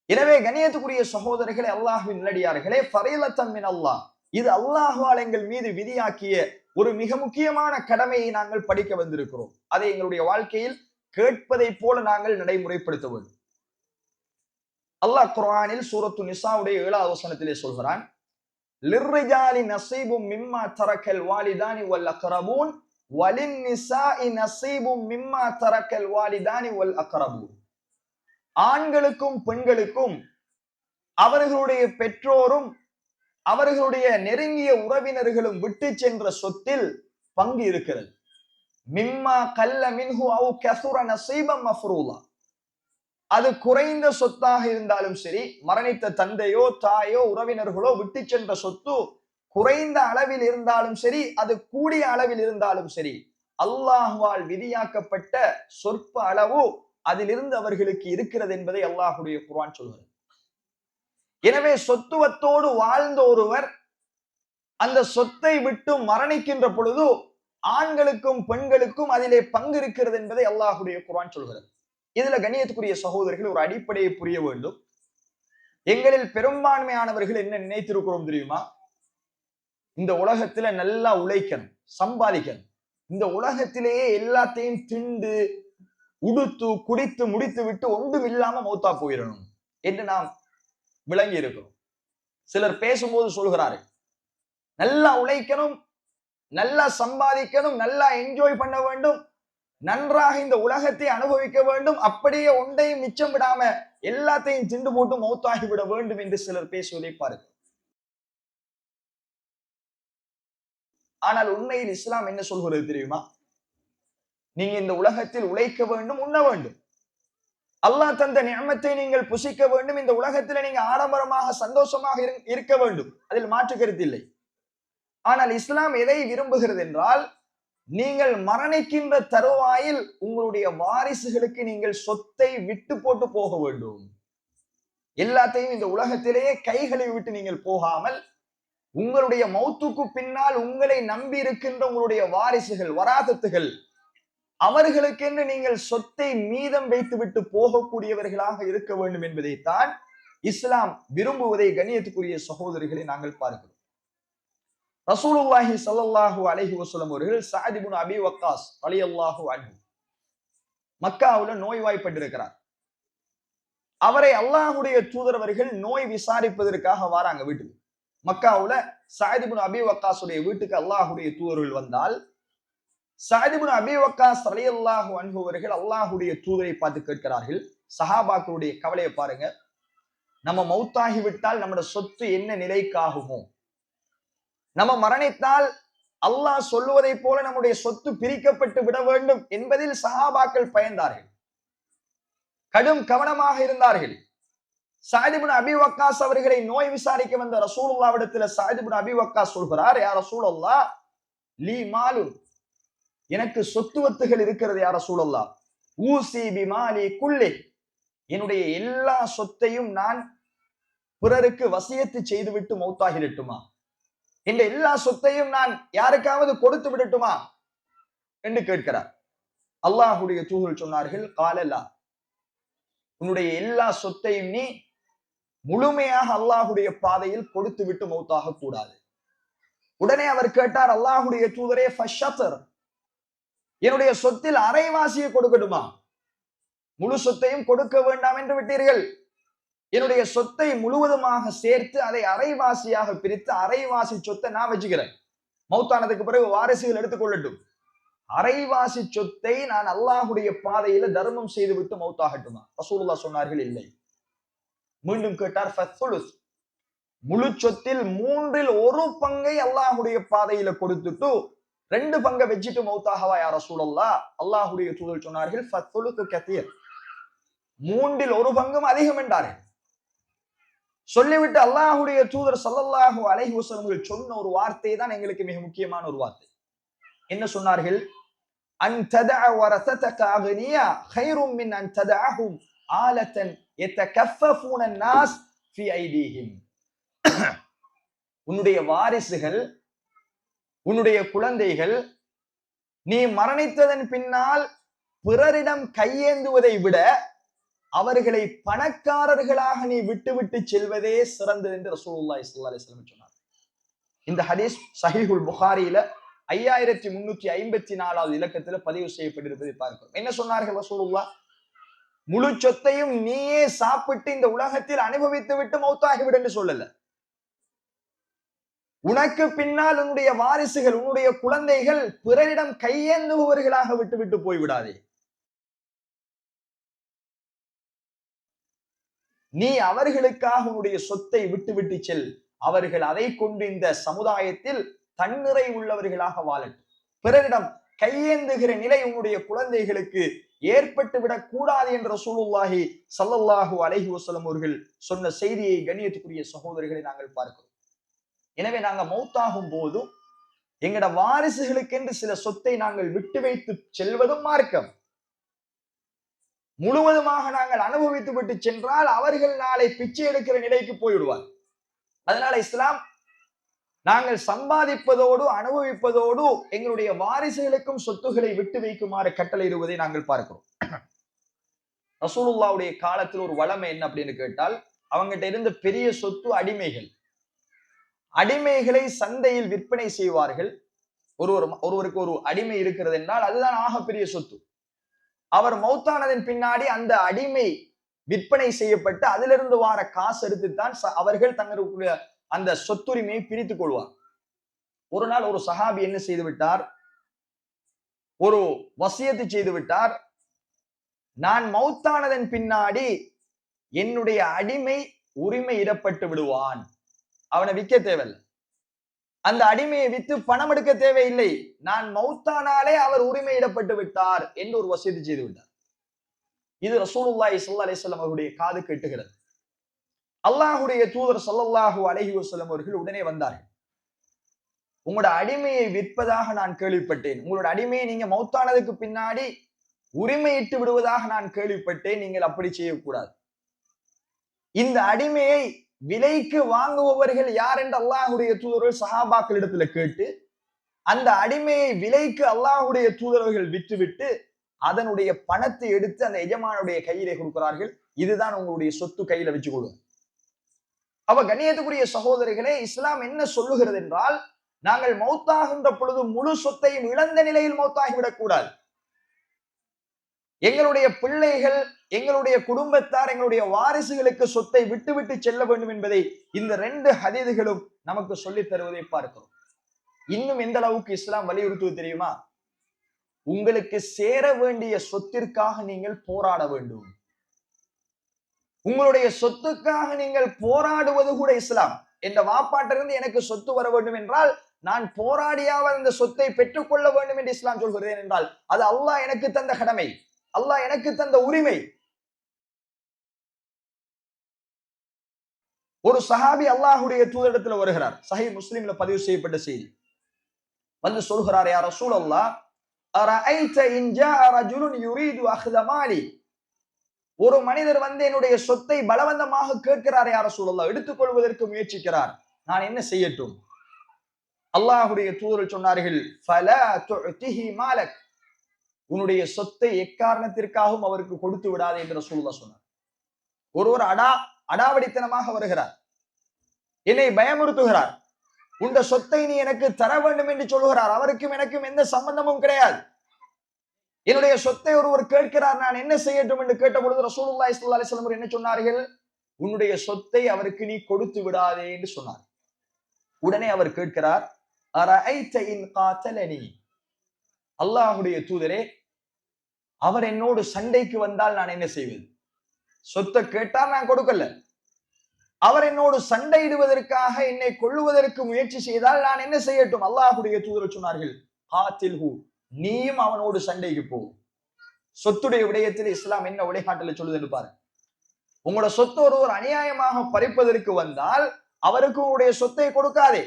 A: எனவே கண்ணியத்துக்குரிய சகோதரர்களே, அல்லாஹ்வின் நல்லடியார்களே, ஃபரீலத்தன் மின் அல்லாஹ், இது அல்லாஹ்வால் எங்கள் மீது விதியாக்கிய ஒரு மிக முக்கியமான கடமையை நாங்கள் படிக்க வந்திருக்கிறோம். அதை எங்களுடைய வாழ்க்கையில் கேட்பதை போல நாங்கள் நடைமுறைப்படுத்த வேண்டும். அல்லாஹ் குர்ஆனில் சூரத்து நிசாவுடைய 7வது வசனத்திலே சொல்கிறான், லிர்ரிஜாலி நஸீபும் மிம்மா தரக்கல் வாலிதானி வல் அக்ரபூன் வலின் நிசாஇ நஸீபும் மிம்மா தரக்கல் வாலிதானி வல் அக்ரபூன். ஆண்களுக்கும் பெண்களுக்கும் அவர்களுடைய பெற்றோரும் அவர்களுடைய நெருங்கிய உறவினர்களும் விட்டு சென்ற சொத்தில் பங்கு இருக்கிறது. மிம்மா கல்ல மின்ஹு அவ் கஸுர நஸீபம் மஃப்ரூலா. அது குறைந்த சொத்தாக இருந்தாலும் சரி, மரணித்த தந்தையோ தாயோ உறவினர்களோ விட்டு சென்ற சொத்து குறைந்த அளவில் இருந்தாலும் சரி, அது கூடிய அளவில் இருந்தாலும் சரி, அல்லாஹ்வால் விதியாக்கப்பட்ட சொற்ப அளவு அதிலிருந்து அவர்களுக்கு இருக்கிறது என்பதை அல்லாஹுடைய குர்ஆன் சொல்கிறது. எனவே சொத்துவத்தோடு வாழ்ந்த ஒருவர் அந்த சொத்தை விட்டு மரணிக்கின்ற பொழுது ஆண்களுக்கும் பெண்களுக்கும் அதிலே பங்கு இருக்கிறது என்பதை அல்லாஹுடைய குர்ஆன் சொல்கிறது. இதுல கண்ணியத்துக்குரிய சகோதரர்கள் ஒரு அடிப்படையை புரிய வேண்டும். எங்களில் பெரும்பான்மையானவர்கள் என்ன நினைத்திருக்கிறோம் தெரியுமா? இந்த உலகத்துல நல்லா உழைக்கணும், சம்பாதிக்கணும், இந்த உலகத்திலேயே எல்லாத்தையும் திண்டு உடுத்து குடித்து முடித்து விட்டு ஒன்றும் இல்லாம மௌத்தா போயிடணும் என்று நாம் விளங்கி இருக்கிறோம். சிலர் பேசும்போது சொல்கிறாரு, நல்லா உழைக்கணும், நல்லா சம்பாதிக்கணும், நல்லா என்ஜாய் பண்ண வேண்டும், நன்றாக இந்த உலகத்தை அனுபவிக்க வேண்டும், அப்படியே ஒன்றையும் மிச்சம் விடாம எல்லாத்தையும் திண்டு போட்டு மௌத்தாகி விட வேண்டும் என்று சிலர் பேசுவதை பாருங்கள். ஆனால் உண்மையில் இஸ்லாம் என்ன சொல்கிறது தெரியுமா? நீங்க இந்த உலகத்தில் உழைக்க வேண்டும், உண்ண வேண்டும், அல்லாஹ் தந்த நிஅமத்தை நீங்கள் புசிக்க வேண்டும், இந்த உலகத்துல நீங்க ஆடம்பரமாக சந்தோஷமாக இருக்க வேண்டும், அதில் மாற்று கருத்து இல்லை. ஆனால் இஸ்லாம் எதை விரும்புகிறது என்றால், நீங்கள் மரணிக்கின்ற தருவாயில் உங்களுடைய வாரிசுகளுக்கு நீங்கள் சொத்தை விட்டு போட்டு போக வேண்டும். எல்லாத்தையும் இந்த உலகத்திலேயே கைகளை விட்டு நீங்கள் போகாமல், உங்களுடைய மௌத்துக்கு பின்னால் உங்களை நம்பி இருக்கின்ற உங்களுடைய வாரிசுகள், வராதத்துகள், அவர்களுக்கென்று நீங்கள் சொத்தை மீதம் வைத்துவிட்டு போகக்கூடியவர்களாக இருக்க வேண்டும் என்பதைத்தான் இஸ்லாம் விரும்புவதை கண்ணியத்துக்குரிய சகோதரிகளை நாங்கள் பார்க்கிறோம். ரசூலுல்லாஹி ஸல்லல்லாஹு அலைஹி வஸல்லம் அவர்கள் சஅத் இப்னு அபி வக்காஸ் ரலியல்லாஹு அன்ஹு மக்காவுல நோய்வாய்ப்பட்டிருக்கிறார். அவரை அல்லாஹ்வுடைய தூதர் அவர்கள் நோய் விசாரிப்பதற்காக வராங்க வீட்டுக்கு. மக்காவுல சஅத் இப்னு அபி வக்காஸுடைய வீட்டுக்கு அல்லாஹ்வுடைய தூதர்கள் வந்தால், சஅத் இப்னு அபி வக்காஸ் ரலியல்லாஹு அன்ஹு அவர்கள் அல்லாஹ்வுடைய தூதரை பார்த்து கேட்கிறார்கள், சஹாபாக்களுடைய கவலையை பாருங்க, நம்ம மௌத்தாகி விட்டால் நம்முடைய சொத்து என்ன நிலைக்காகுமோ, நம்ம மரணித்தால் அல்லாஹ் சொல்லுவதை போல நம்முடைய சொத்து பிரிக்கப்பட்டு விட வேண்டும் என்பதில் சஹாபாக்கள் பயந்தார்கள், கடும் கவனமாக இருந்தார்கள். சஅத் இப்னு அபி வக்காஸ் அவர்களை நோய் விசாரிக்க வந்த ரசூலுல்லாஹ்விடத்தில் சஅத் இப்னு அபி வக்காஸ் சொல்கிறார், யா ரசூலல்லாஹ் லீ மாலுன், எனக்கு சொத்துவத்துகள் இருக்கிறது யா ரசூலல்லாஹ், ஊசி பிமாலி குல்லி, என்னுடைய எல்லா சொத்தையும் நான் பிறருக்கு வசியத்து செய்துவிட்டு மௌத்தாகிடட்டுமா, இந்த எல்லா சொத்தையும் நான் யாருக்காவது கொடுத்து விடட்டுமா என்று கேட்கிறார். அல்லாஹ்வுடைய தூதர் சொன்னார்கள், காலலா, உன்னுடைய எல்லா சொத்தையும் நீ முழுமையாக அல்லாஹ்வுடைய பாதையில் கொடுத்து விட்டு மௌத்தாக கூடாது. உடனே அவர் கேட்டார், அல்லாஹ்வுடைய தூதரே, ஃபஷத்ர், என்னுடைய சொத்தில் அரைவாசியை கொடுக்கட்டுமா, முழு சொத்தையும் கொடுக்க வேண்டாம் என்று விட்டீர்கள், என்னுடைய சொத்தை முழுவதுமாக சேர்த்து அதை அரைவாசியாக பிரித்து அரைவாசி சொத்தை நான் வச்சுக்கிறேன், மௌத்தானதுக்கு பிறகு வாரிசுகள் எடுத்துக்கொள்ளட்டும், அரைவாசி சொத்தை நான் அல்லாஹ்வுடைய பாதையில தர்மம் செய்து விட்டு மௌத்தாகட்டுமா? ரசூலுல்லாஹ் சொன்னார்கள், இல்லை. மீண்டும் கேட்டார், ஃபத்ஸுலுஸ், முழு சொத்தில் 1/3 அல்லாஹ்வுடைய பாதையில கொடுத்துட்டு 2 பங்கை வச்சுட்டு மௌத்தாகவா யா ரசூலல்லாஹ்? அல்லாஹ்வுடைய தூதர் சொன்னார்கள், ஃபத்ஸுலுஸு கதீர், 3/1 அதிகம் என்றார்கள். சொல்லிவிட்டு அல்லாஹ்வுடைய தூதர் ஸல்லல்லாஹு அலைஹி வஸல்லம் சொன்ன ஒரு வார்த்தை தான் எங்களுக்கு மிக முக்கியமான ஒரு வார்த்தை. என்ன சொன்னார்கள்? அன் ததஅ வரஸதக அக்னியா கைரும் மின் அன் ததஅஹும் ஆலத்தன் யதகஃபஃபூன الناس ஃபி ஐதீஹிம். உன்னுடைய வாரிசுகள், உன்னுடைய குழந்தைகள் நீ மரணித்ததன் பின்னால் பிறரிடம் கையேந்துவதை விட அவர்களை பணக்காரர்களாக நீ விட்டு செல்வதே சிறந்தது என்று ரசூலுல்லாஹி ஸல்லல்லாஹு அலைஹி வஸல்லம் சொன்னார். இந்த ஹதீஸ் சஹீஹுல் புகாரியில 5354வது இலக்கத்துல பதிவு செய்யப்பட்டிருப்பதை பார்க்கிறோம். என்ன சொன்னார்கள் ரசூலுல்லாஹ்? முழு சொத்தையும் நீயே சாப்பிட்டு இந்த உலகத்தில் அனுபவித்து விட்டு மௌத்தாகிவிடு என்று சொல்லல. உனக்கு பின்னால் உன்னுடைய வாரிசுகள், உன்னுடைய குழந்தைகள் பிறரிடம் கையேந்துபவர்களாக விட்டு போய்விடாதே. நீ அவர்களுக்காக உன்னுடைய சொத்தை விட்டு செல். அவர்கள் அதை கொண்டு இந்த சமுதாயத்தில் தன்னிறை உள்ளவர்களாக வாழட்டும். பிறரிடம் கையேந்துகிற நிலை உன்னுடைய குழந்தைகளுக்கு ஏற்பட்டு விடக் கூடாது என்ற ரசூலுல்லாஹி ஸல்லல்லாஹு அலைஹி வஸல்லம் அவர்கள் சொன்ன செய்தியை கண்ணியத்துக்குரிய சகோதரர்களை நாங்கள் பார்க்கிறோம். எனவே நாங்கள் மௌத்தாகும் போதும் எங்கட வாரிசுகளுக்கென்று சில சொத்தை நாங்கள் விட்டு வைத்து செல்வதும் மார்க்கம். முழுவதுமாக நாங்கள் அனுபவித்து விட்டு சென்றால் அவர்கள் நாளை பிச்சை எடுக்கிற நிலைக்கு போய்விடுவார். அதனால இஸ்லாம் நாங்கள் சம்பாதிப்பதோடு அனுபவிப்பதோடு எங்களுடைய வாரிசுகளுக்கும் சொத்துக்களை விட்டு வைக்குமாறு கட்டளையிடுவதை நாங்கள் பார்க்கிறோம். ரசூலுல்லாஹ்வுடைய காலத்தில் ஒரு வளமை என்ன அப்படின்னு கேட்டால், அவங்ககிட்ட இருந்த பெரிய சொத்து அடிமைகள். அடிமைகளை சந்தையில் விற்பனை செய்வார்கள். ஒருவருக்கு ஒரு அடிமை இருக்கிறது என்றால் அதுதான் ஆகப்பெரிய சொத்து. அவர் மௌத்தானதன் பின்னாடி அந்த அடிமை விற்பனை செய்யப்பட்டு அதிலிருந்து வார காசு எடுத்துத்தான் அவர்கள் தங்களுடைய அந்த சொத்துரிமையை பிரித்துக் கொள்வார். ஒரு நாள் ஒரு சஹாபி என்ன செய்து விட்டார்? ஒரு வசியத்து செய்து விட்டார். நான் மௌத்தானதன் பின்னாடி என்னுடைய அடிமை உரிமை இடப்பட்டு விடுவான், அவனை விற்க தேவையில்லை, அந்த அடிமையை வித்து பணம் எடுக்க தேவையில்லை, நான் மௌத்தானாலே அவர் உரிமை இடப்பட்டு விட்டார் என்று ஒரு வசியத்து செய்து விட்டார். இது ரசூலுல்லாஹி ஸல்லல்லாஹு அலைஹி வஸல்லம் அவருடைய காது கேட்டுகிறது. அல்லாஹ்வுடைய தூதர் ஸல்லல்லாஹு அலைஹி வஸல்லம் அவர்கள் உடனே வந்தார்கள். உங்களோட அடிமையை விற்பதாக நான் கேள்விப்பட்டேன், உங்களோட அடிமையை நீங்க மௌத்தானதுக்கு பின்னாடி உரிமையிட்டு விடுவதாக நான் கேள்விப்பட்டேன், நீங்கள் அப்படி செய்யக்கூடாது. இந்த அடிமையை விலைக்கு வாங்குபவர்கள் யார் என்று அல்லாஹ்வுடைய தூதர்கள் சஹாபாக்களிடத்துல கேட்டு அந்த அடிமையை விலைக்கு அல்லாஹ்வுடைய தூதர்கள் விற்றுவிட்டு அதனுடைய பணத்தை எடுத்து அந்த எஜமானுடைய கையிலே கொடுக்கிறார்கள். இதுதான் உங்களுடைய சொத்து, கையில வச்சுக்கொள்ளுங்க. அவ கண்ணியத்துக்குரிய சகோதரிகளே, இஸ்லாம் என்ன சொல்லுகிறது என்றால், நாங்கள் மௌத்தாகின்ற பொழுது முழு சொத்தையும் இழந்த நிலையில் மௌத்தாகிவிடக் கூடாது. எங்களுடைய பிள்ளைகள், எங்களுடைய குடும்பத்தார், எங்களுடைய வாரிசுகளுக்கு சொத்தை விட்டு செல்ல வேண்டும் என்பதை இந்த 2 ஹதீதுகளும் நமக்கு சொல்லித் தருவதை பார்க்கிறோம். இன்னும் எந்த அளவுக்கு இஸ்லாம் வலியுறுத்துவது தெரியுமா? உங்களுக்கு சேர வேண்டிய சொத்திற்காக நீங்கள் போராட வேண்டும். உங்களுடைய சொத்துக்காக நீங்கள் போராடுவது கூட இஸ்லாம். என்ற வாப்பாட்டிலிருந்து எனக்கு சொத்து வர வேண்டும் என்றால் நான் போராடியாவது அந்த சொத்தை பெற்றுக்கொள்ள வேண்டும் என்று இஸ்லாம் சொல்கிறேன் என்றால் அது அல்லாஹ் எனக்கு தந்த கடமை, அல்லாஹ் எனக்கு தந்த உரிமை. ஒரு சஹாபி அல்லாஹ்வுடைய தூதரிடத்தில் வருகிறார். சஹீஹ் முஸ்லிம்ல பதிவு செய்யப்பட்ட செய்தி. வந்து சொல்கிறார், யா ரசூலல்லாஹ், அரஐத இன் ஜாஅ ரஜுலுன் யுரீது அக்த மாலி. ஒரு மனிதர் வந்து என்னுடைய சொத்தை பலவந்தமாக கேட்கிறார், யா ரசூலல்லாஹ், எடுத்துக்கொள்வதற்கு முயற்சிக்கிறார், நான் என்ன செய்யட்டும்? அல்லாஹ்வுடைய தூதர் சொன்னார்கள், ஃபலா துஅதிஹி மாலக். உன்னுடைய சொத்தை எக்காரணத்திற்காகவும் அவருக்கு கொடுத்து விடாதே என்று ரசூலுல்லாஹ் சொன்னார். ஒருவர் அடாவடித்தனமாக வருகிறார், என்னை பயமுறுத்துகிறார், உண்ட சொத்தை நீ எனக்கு தர வேண்டும் என்று சொல்லுகிறார். அவருக்கும் எனக்கும் எந்த சம்பந்தமும் கிடையாது. என்னுடைய சொத்தை ஒருவர் கேட்கிறார், நான் என்ன செய்யட்டும் என்று கேட்ட பொழுது ரசூலுல்லாஹி ஸல்லல்லாஹு அலைஹி வஸல்லம் என்ன சொன்னார்கள்? உன்னுடைய சொத்தை அவருக்கு நீ கொடுத்து விடாதே என்று சொன்னார். உடனே அவர் கேட்கிறார், அரஐத இன் காத்தலனி. அல்லாஹ்வுடைய தூதரே, அவர் என்னோடு சண்டைக்கு வந்தால் நான் என்ன செய்வது? சொத்தை கேட்டால் நான் கொடுக்கல, அவர் என்னோடு சண்டையிடுவதற்காக என்னை கொல்லுவதற்கு முயற்சி செய்தால் நான் என்ன செய்யட்டும்? அல்லாஹ்வுடைய தூதர் சொன்னார்கள், காத்தில்ஹு, நீயும் அவனோடு சண்டைக்கு போ. சொத்துடைய விடயத்தில் இஸ்லாம் என்ன வழிகாட்டலை சொல்லுது என்று பாரு. உங்களோட சொத்து ஒருவர் அநியாயமாக பறிப்பதற்கு வந்தால் அவருக்கு உன்னுடைய சொத்தை கொடுக்காதே.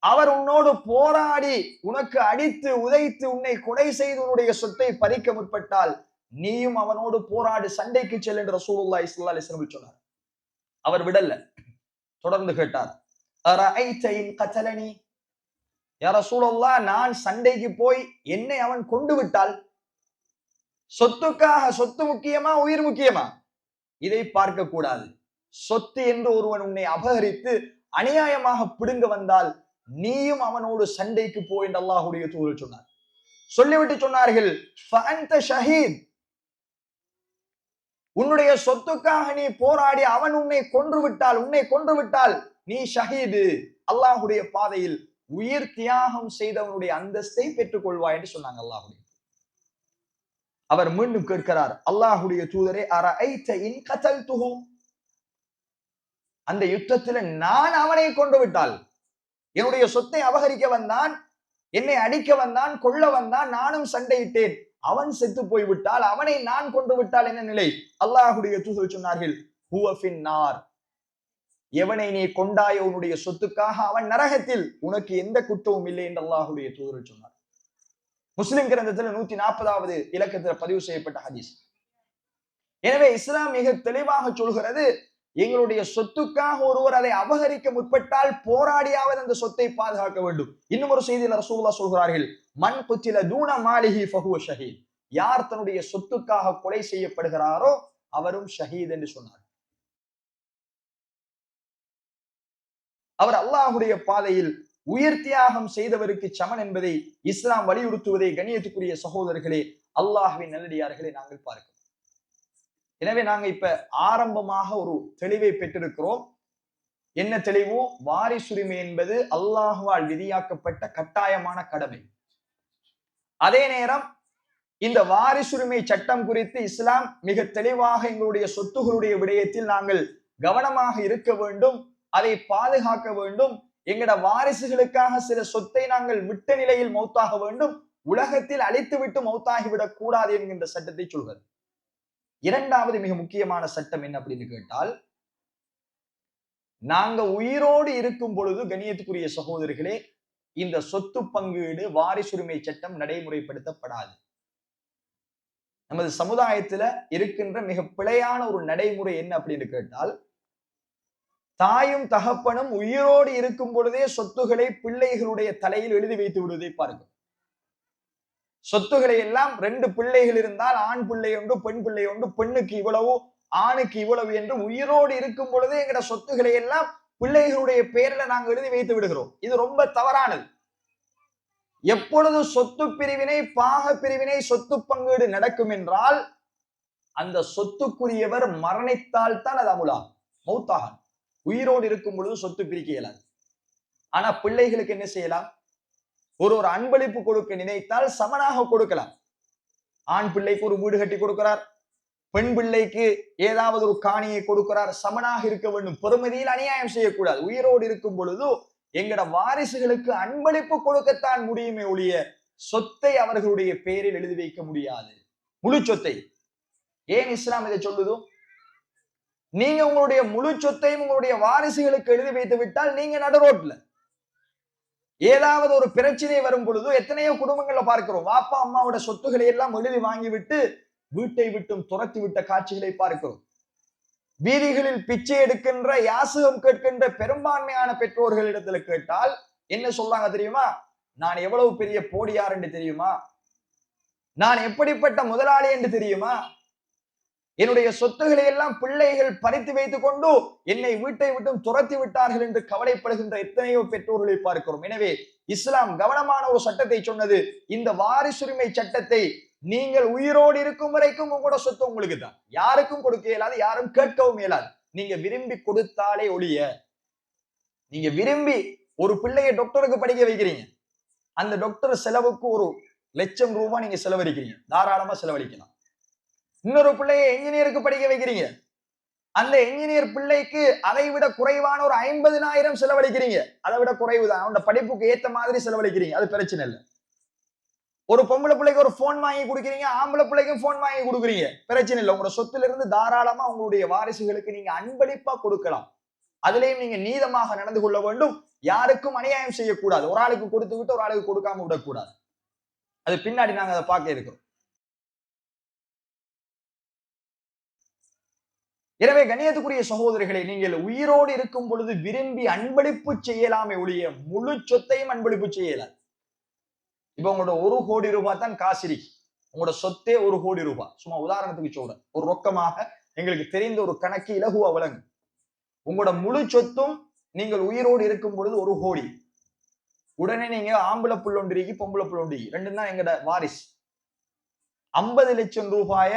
A: அவர் உன்னோடு போராடி உனக்கு அடித்து உதைத்து உன்னை கொலை செய்து உன்னுடைய சொத்தை பறிக்க முற்பட்டால் நீயும் அவனோடு போராடி சண்டைக்கு செல் என்று ரசூலுல்லாஹி ஸல்லல்லாஹு அலைஹி வஸல்லம் சொன்னார். அவர் விடல, தொடர்ந்து கேட்டார், அரஐத இன் கதலனி, யா ரசூலல்லாஹ், நான் சண்டைக்கு போய் என்னை அவன் கொண்டு விட்டால், சொத்துக்காக, சொத்து முக்கியமா உயிர் முக்கியமா, இதை பார்க்க கூடாது. சொத்து என்று ஒருவன் உன்னை அபகரித்து அநியாயமாக பிடுங்க வந்தால் நீயும் அவனோடு சண்டைக்கு போ என்று அல்லாஹ்வுடைய தூதர் சொன்னார். சொல்லிவிட்டு சொன்னார்கள், ஃபஅன்த ஷஹீத், உன்னுடைய சொத்துக்காக நீ போராடி அவன் உன்னை கொன்று விட்டால் நீ ஷஹீது, அல்லாஹ்வுடைய பாதையில் உயிர் தியாகம் செய்தவனுடைய அந்தஸ்தை பெற்றுக் கொள்வாய் என்று சொன்னாங்க அல்லாஹ்வுடைய. அவர் மீண்டும் கேட்கிறார், அல்லாஹ்வுடைய தூதரே, அரஐத இன் கதல்துஹு, அந்த யுத்தத்தில் நான் அவனை கொண்டு விட்டால், என்னுடைய சொத்தை அபகரிக்க வந்தான், என்னை அடிக்க வந்தான், கொல்ல வந்தான், நானும் சண்டையிட்டேன், அவன் செத்து போய்விட்டால், அவனை நான் கொண்டு விட்டால் என்ன நிலை? அல்லாஹ்வுடைய தூதர் சொன்னார்கள், ஹுவ ஃபின்னார், எவனை நீ கொண்டாய உன்னுடைய சொத்துக்காக அவன் நரகத்தில், உனக்கு எந்த குற்றமும் இல்லை என்று அல்லாஹ்வுடைய தூதர் சொன்னார். முஸ்லிம் கிரந்தத்தில் 140வது இலக்கத்தில் பதிவு செய்யப்பட்ட ஹதீஸ். எனவே இஸ்லாம் மிக தெளிவாக சொல்கிறது, எங்களுடைய சொத்துக்காக ஒருவர் அதை அபகரிக்க முற்பட்டால் போராடியாவது அந்த சொத்தை பாதுகாக்க வேண்டும். இன்னும் ஒரு செய்தியில் ரசூலுல்லாஹ் சொல்கிறார்கள், மன் குத்தில தூன மாலிஹி ஃபஹுவ ஷஹீத், யார் தன்னுடைய சொத்துக்காக கொலை செய்யப்படுகிறாரோ அவரும் ஷஹீத் என்று சொன்னார். அவர் அல்லாஹ்வுடைய பாதையில் உயிர் தியாகம் செய்தவருக்கு சமன் என்பதை இஸ்லாம் வலியுறுத்துவதை கண்ணியத்துக்குரிய சகோதரர்களே, அல்லாஹ்வின் நல்லடியார்களே நாங்கள் பார்க்கிறோம். எனவே நாங்க இப்ப ஆரம்பமாக ஒரு தெளிவை பெற்றிருக்கிறோம். என்ன தெளிவு? வாரிசுரிமை என்பது அல்லாஹ்வால் விதியாக்கப்பட்ட கட்டாயமான கடமை. அதே நேரம் இந்த வாரிசுரிமை சட்டம் குறித்து இஸ்லாம் மிக தெளிவாக எங்களுடைய சொத்துகளுடைய விடயத்தில் நாங்கள் கவனமாக இருக்க வேண்டும், அதை பாதுகாக்க வேண்டும். எங்கட வாரிசுகளுக்காக சில சொத்தை நாங்கள் விட்ட நிலையில் மௌத்தாக வேண்டும், உலகத்தில் அழித்துவிட்டு மௌத்தாகிவிடக் கூடாது என்கின்ற சட்டத்தை சொல்கிறது. இரண்டாவது மிக முக்கியமான சட்டம் என்ன அப்படின்னு கேட்டால், நாங்க உயிரோடு இருக்கும் பொழுது கண்ணியத்துக்குரிய சகோதரர்களே, இந்த சொத்து பங்கீடு வாரிசுரிமை சட்டம் நடைமுறைப்படுத்தப்படாது. நமது சமுதாயத்துல இருக்கின்ற மிக பிழையான ஒரு நடைமுறை என்ன அப்படின்னு கேட்டால், தாயும் தகப்பனும் உயிரோடு இருக்கும் பொழுதே சொத்துக்களை பிள்ளைகளுடைய தலையில் எழுதி வைத்து விடுவதை பார்க்கும். சொத்துக்களை எல்லாம் 2 பிள்ளைகள் இருந்தால் ஆண் பிள்ளை ஒன்று பெண் பிள்ளை ஒன்று, பெண்ணுக்கு இவ்வளவு ஆணுக்கு இவ்வளவு என்று உயிரோடு இருக்கும் பொழுதே எங்கட சொத்துக்களை எல்லாம் பிள்ளைகளுடைய பெயரில் நாங்கள் எழுதி வைத்து விடுகிறோம். இது ரொம்ப தவறானது. எப்பொழுது சொத்து பிரிவினை, பாக பிரிவினை, சொத்து பங்கீடு நடக்கும் என்றால் அந்த சொத்துக்குரியவர் மரணித்தால் தான் அது அமுலாகும், மௌத்தாகும். உயிரோடு இருக்கும் பொழுது சொத்து பிரிக்க இயலாது. ஆனா பிள்ளைகளுக்கு என்ன செய்யலாம்? ஒரு அன்பளிப்பு கொடுக்க நினைத்தால் சமனாக கொடுக்கலாம். ஆண் பிள்ளைக்கு ஒரு வீடு கட்டி கொடுக்கிறார், பெண் பிள்ளைக்கு ஏதாவது ஒரு காணியை கொடுக்கிறார், சமனாக இருக்க வேண்டும். பெருமதியில் அநியாயம் செய்யக்கூடாது. உயிரோடு இருக்கும் பொழுது எங்கட வாரிசுகளுக்கு அன்பளிப்பு கொடுக்கத்தான் முடியுமே ஒழிய சொத்தை அவர்களுடைய பெயரில் எழுதி வைக்க முடியாது, முழு சொத்தை. ஏன் இஸ்லாம் இதை சொல்லுதோ? நீங்க உங்களுடைய முழு சொத்தையும் உங்களுடைய வாரிசுகளுக்கு எழுதி வைத்து விட்டால் நீங்க நடுரோட்ல ஏதாவது ஒரு பிரச்சனை வரும் பொழுது எத்தனையோ குடும்பங்கள்ல பார்க்கிறோம், வாப்பா அம்மாவோட சொத்துக்களை எல்லாம் எழுதி வாங்கிவிட்டு வீட்டை விட்டும் துரத்தி விட்ட காட்சிகளை பார்க்கிறோம். வீதிகளில் பிச்சை எடுக்கின்ற, யாசகம் கேட்கின்ற பெரும்பான்மையான பெற்றோர்களிடத்துல கேட்டால் என்ன சொல்றாங்க தெரியுமா? நான் எவ்வளவு பெரிய போடியார் என்று தெரியுமா, நான் எப்படிப்பட்ட முதலாளி என்று தெரியுமா, என்னுடைய சொத்துக்களை எல்லாம் பிள்ளைகள் பறித்து வைத்துக் கொண்டு என்னை வீட்டை விட்டும் துரத்தி விட்டார்கள் என்று கவலைப்படுகின்ற எத்தனையோ பெற்றோர்களை பார்க்கிறோம். எனவே இஸ்லாம் கவனமான ஒரு சட்டத்தை சொன்னது. இந்த வாரிசுரிமை சட்டத்தை நீங்கள் உயிரோடு இருக்கும் வரைக்கும் உங்களோட சொத்து உங்களுக்கு தான், யாருக்கும் கொடுக்க இயலாது, யாரும் கேட்கவும் இயலாது. நீங்க விரும்பி கொடுத்தாலே ஒழிய, நீங்க விரும்பி ஒரு பிள்ளையை டாக்டருக்கு படிக்க வைக்கிறீங்க, அந்த டாக்டர் செலவுக்கு 1,00,000 ரூபாய் நீங்க செலவழிக்கிறீங்க, தாராளமா செலவழிக்கலாம். இன்னொரு பிள்ளையை என்ஜினியருக்கு படிக்க வைக்கிறீங்க, அந்த என்ஜினியர் பிள்ளைக்கு அதை விட குறைவான 50,000 செலவழிக்கிறீங்க, அதை விட குறைவுதான், அவனோட படிப்புக்கு ஏத்த மாதிரி செலவழிக்கிறீங்க, அது பிரச்சனை இல்லை. ஒரு பொம்பளை பிள்ளைக்கு ஒரு போன் வாங்கி கொடுக்குறீங்க, ஆம்பளை பிள்ளைக்கும் போன் வாங்கி கொடுக்குறீங்க, பிரச்சனை இல்லை. உங்களோட சொத்துல இருந்து தாராளமா உங்களுடைய வாரிசுகளுக்கு நீங்க அன்பளிப்பா கொடுக்கலாம். அதுலயும் நீங்க நீதமாக நடந்து கொள்ள வேண்டும், யாருக்கும் அநியாயம் செய்யக்கூடாது. ஒரு ஆளுக்கு கொடுத்து விட்டு ஒரு ஆளுக்கு கொடுக்காம விடக்கூடாது. அது பின்னாடி நாங்க அதை பார்க்க இருக்கிறோம். எனவே கண்ணியத்துக்குரிய சகோதரிகளை, நீங்கள் உயிரோடு இருக்கும் பொழுது விரும்பி அன்பளிப்பு செய்யலாமே ஒழிய முழு சொத்தையும் அன்பளிப்பு செய்யலாம். இப்ப உங்களோட 1 கோடி ரூபாய் தான் காசு இருக்கு. உங்களோட சொத்தே 1 கோடி ரூபாய். சும்மா உதாரணத்துக்கு சொல்றேன். ஒரு ரொக்கமாக எங்களுக்கு தெரிந்த ஒரு கணக்கு இலகுவா விளங்கு. உங்களோட முழு சொத்தும் நீங்கள் உயிரோடு இருக்கும் பொழுது 1 கோடி. உடனே நீங்க ஆம்பளை புள்ள ஒன்றிக்கு பொம்பளை புள்ள ஒன்றிக்கு ரெண்டும் தான் எங்கட வாரிசு. 50 லட்சம் ரூபாய